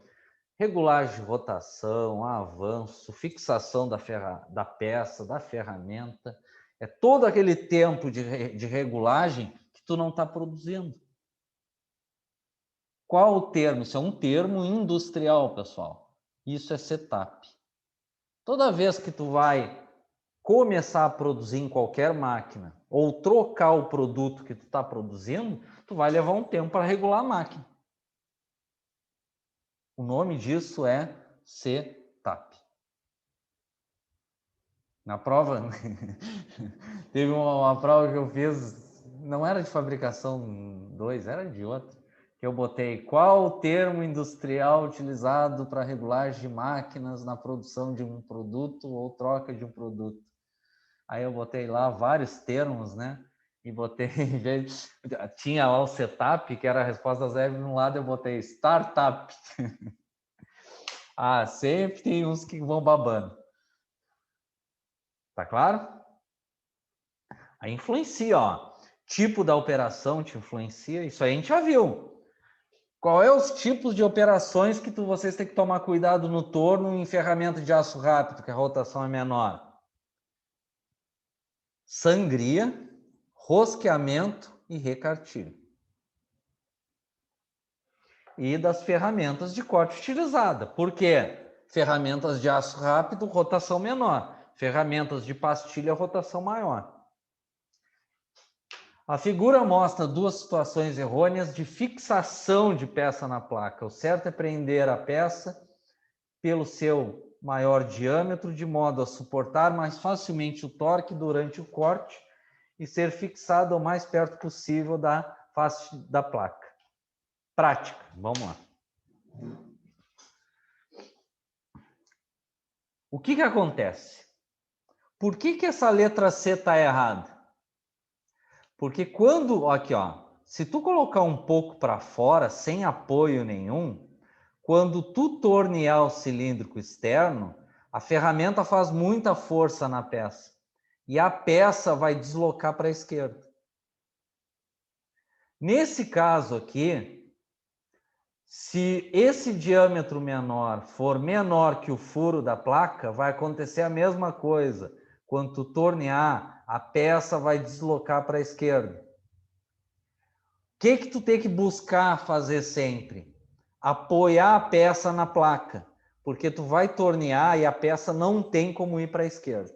Regulagem de rotação, avanço, fixação da peça, da ferramenta. É todo aquele tempo de regulagem que tu não está produzindo. Qual o termo? Isso é um termo industrial, pessoal. Isso é setup. Toda vez que tu vai começar a produzir em qualquer máquina ou trocar o produto que tu está produzindo, tu vai levar um tempo para regular a máquina. O nome disso é setup. Na prova, teve uma prova que eu fiz, não era de fabricação 2, era de outro. Que eu botei, qual o termo industrial utilizado para regulagem de máquinas na produção de um produto ou troca de um produto? Aí eu botei lá vários termos, né? E botei, em vez tinha lá o setup, que era a resposta zero, de um lado eu botei startup. Ah, sempre tem uns que vão babando. Tá claro? Aí influencia, ó. Tipo da operação te influencia, isso aí a gente já viu. Qual é os tipos de operações que vocês têm que tomar cuidado no torno em ferramenta de aço rápido, que a rotação é menor? Sangria, rosqueamento e recartilho. E das ferramentas de corte utilizada. Por quê? Ferramentas de aço rápido, rotação menor. Ferramentas de pastilha, rotação maior. A figura mostra duas situações errôneas de fixação de peça na placa. O certo é prender a peça pelo seu maior diâmetro, de modo a suportar mais facilmente o torque durante o corte e ser fixado o mais perto possível da face da placa. Prática, vamos lá. O que acontece? Por que essa letra C está errada? Porque quando, aqui ó, se tu colocar um pouco para fora, sem apoio nenhum, quando tu tornear o cilíndrico externo, a ferramenta faz muita força na peça. E a peça vai deslocar para a esquerda. Nesse caso aqui, se esse diâmetro menor for menor que o furo da placa, vai acontecer a mesma coisa. Quando tu tornear, a peça vai deslocar para a esquerda. O que tu tem que buscar fazer sempre? Apoiar a peça na placa, porque tu vai tornear e a peça não tem como ir para a esquerda.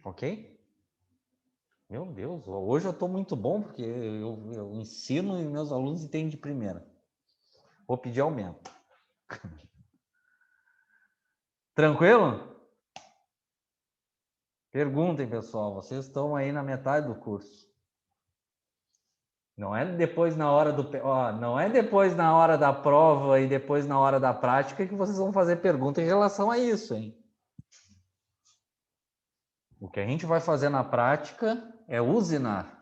Ok? Meu Deus, hoje eu estou muito bom, porque eu ensino e meus alunos entendem de primeira. Vou pedir aumento. Tranquilo? Perguntem, pessoal. Vocês estão aí na metade do curso. Não é depois na hora do, ó, não é depois na hora da prova e depois na hora da prática que vocês vão fazer pergunta em relação a isso, hein? O que a gente vai fazer na prática é usinar.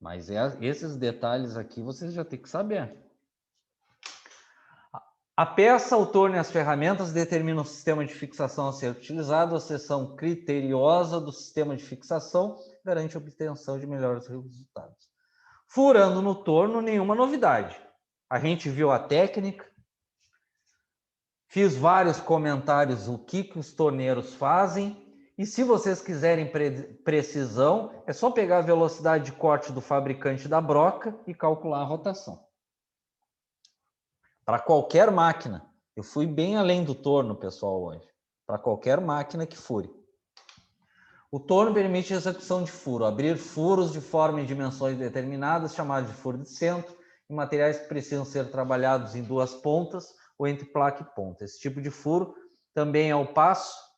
Mas esses detalhes aqui vocês já têm que saber. A peça, o torno e as ferramentas determinam o sistema de fixação a ser utilizado. A seção criteriosa do sistema de fixação garante a obtenção de melhores resultados. Furando no torno, nenhuma novidade. A gente viu a técnica, fiz vários comentários o que os torneiros fazem, e se vocês quiserem precisão, é só pegar a velocidade de corte do fabricante da broca e calcular a rotação. Para qualquer máquina, eu fui bem além do torno, pessoal, hoje. Para qualquer máquina que fure. O torno permite a execução de furo, abrir furos de forma e dimensões determinadas, chamado de furo de centro, em materiais que precisam ser trabalhados em duas pontas ou entre placa e ponta. Esse tipo de furo também é o passo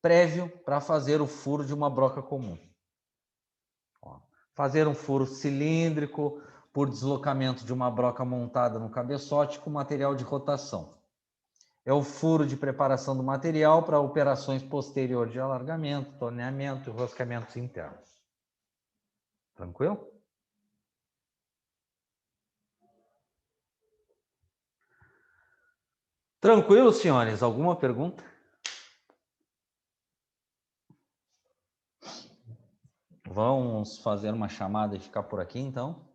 prévio para fazer o furo de uma broca comum. Fazer um furo cilíndrico por deslocamento de uma broca montada no cabeçote com material de rotação. É o furo de preparação do material para operações posteriores de alargamento, torneamento e rosqueamentos internos. Tranquilo? Tranquilo, senhores? Alguma pergunta? Vamos fazer uma chamada e ficar por aqui, então?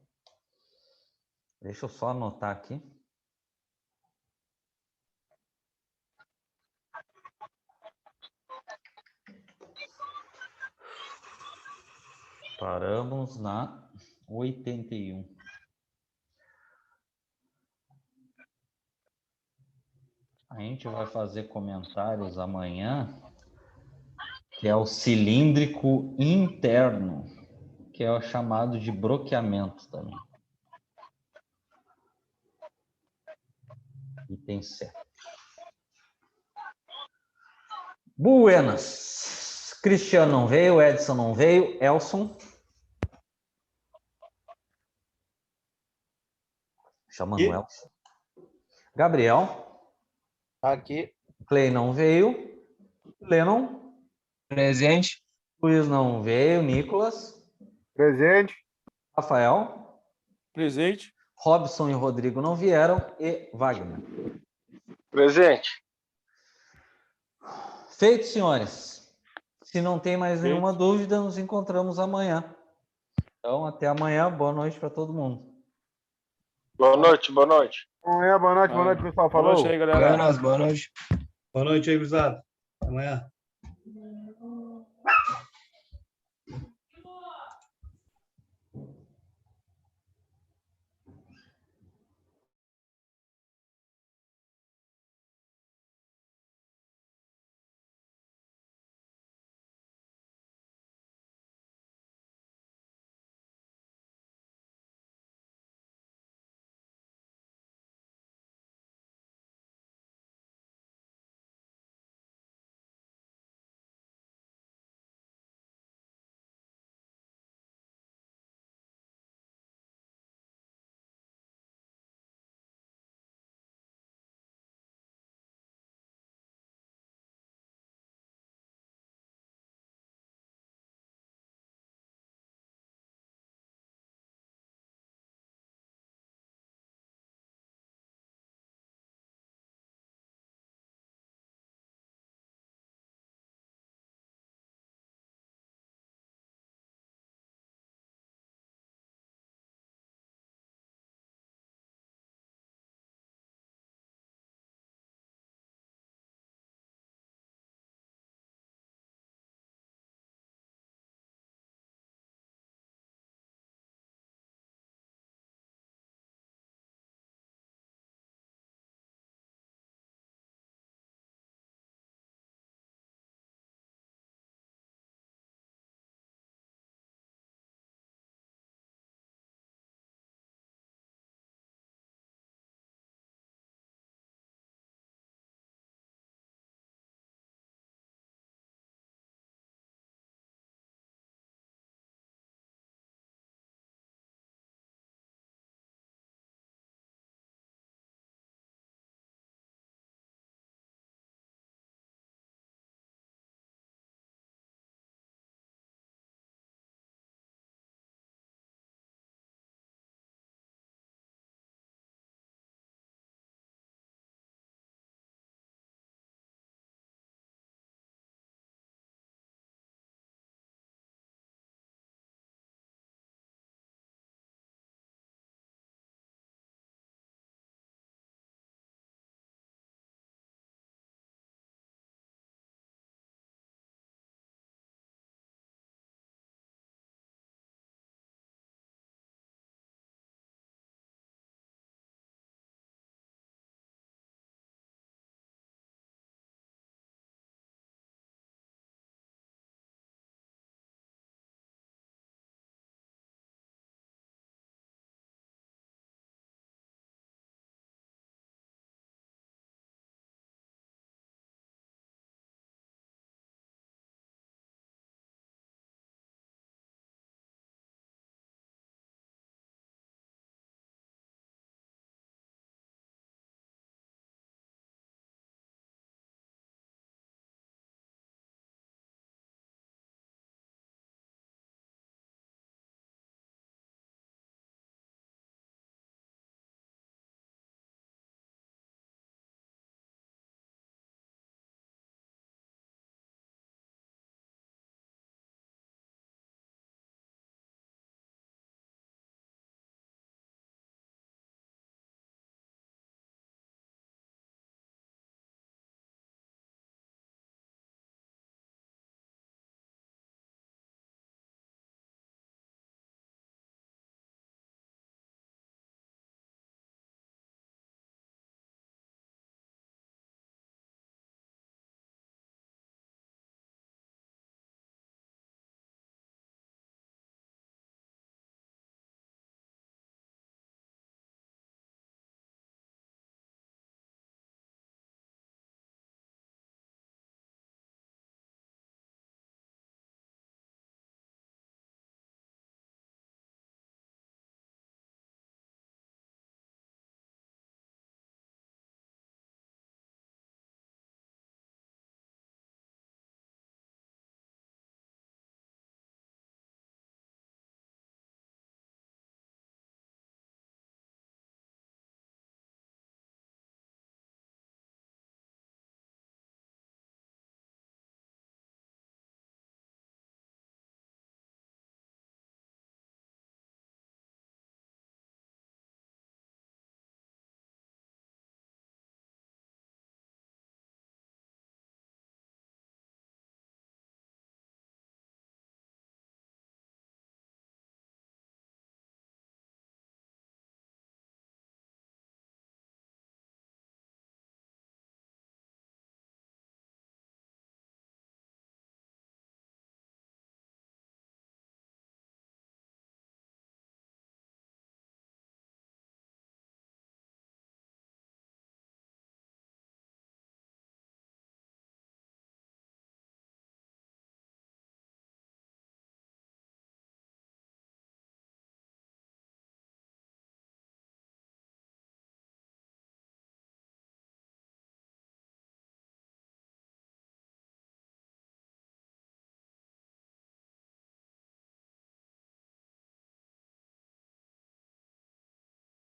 Deixa eu só anotar aqui. Paramos na 81. A gente vai fazer comentários amanhã, que é o cilíndrico interno, que é o chamado de broqueamento também. Item 7. Buenas. Cristiano não veio, Edson não veio, Elson. Chamando E? o Elson. Gabriel. Aqui. Clay não veio. Lennon. Presente. Luiz não veio. Nicolas. Presente. Rafael. Presente. Robson e Rodrigo não vieram. E Wagner. Presente. Feito, senhores. Se não tem mais Feito. nenhuma dúvida, nos encontramos amanhã. Então, até amanhã. Boa noite para todo mundo. Boa noite, boa noite. Boa noite, pessoal. Boa Falou. noite aí, galera. Buenas, boa noite. Boa noite aí, gurizada. Até amanhã.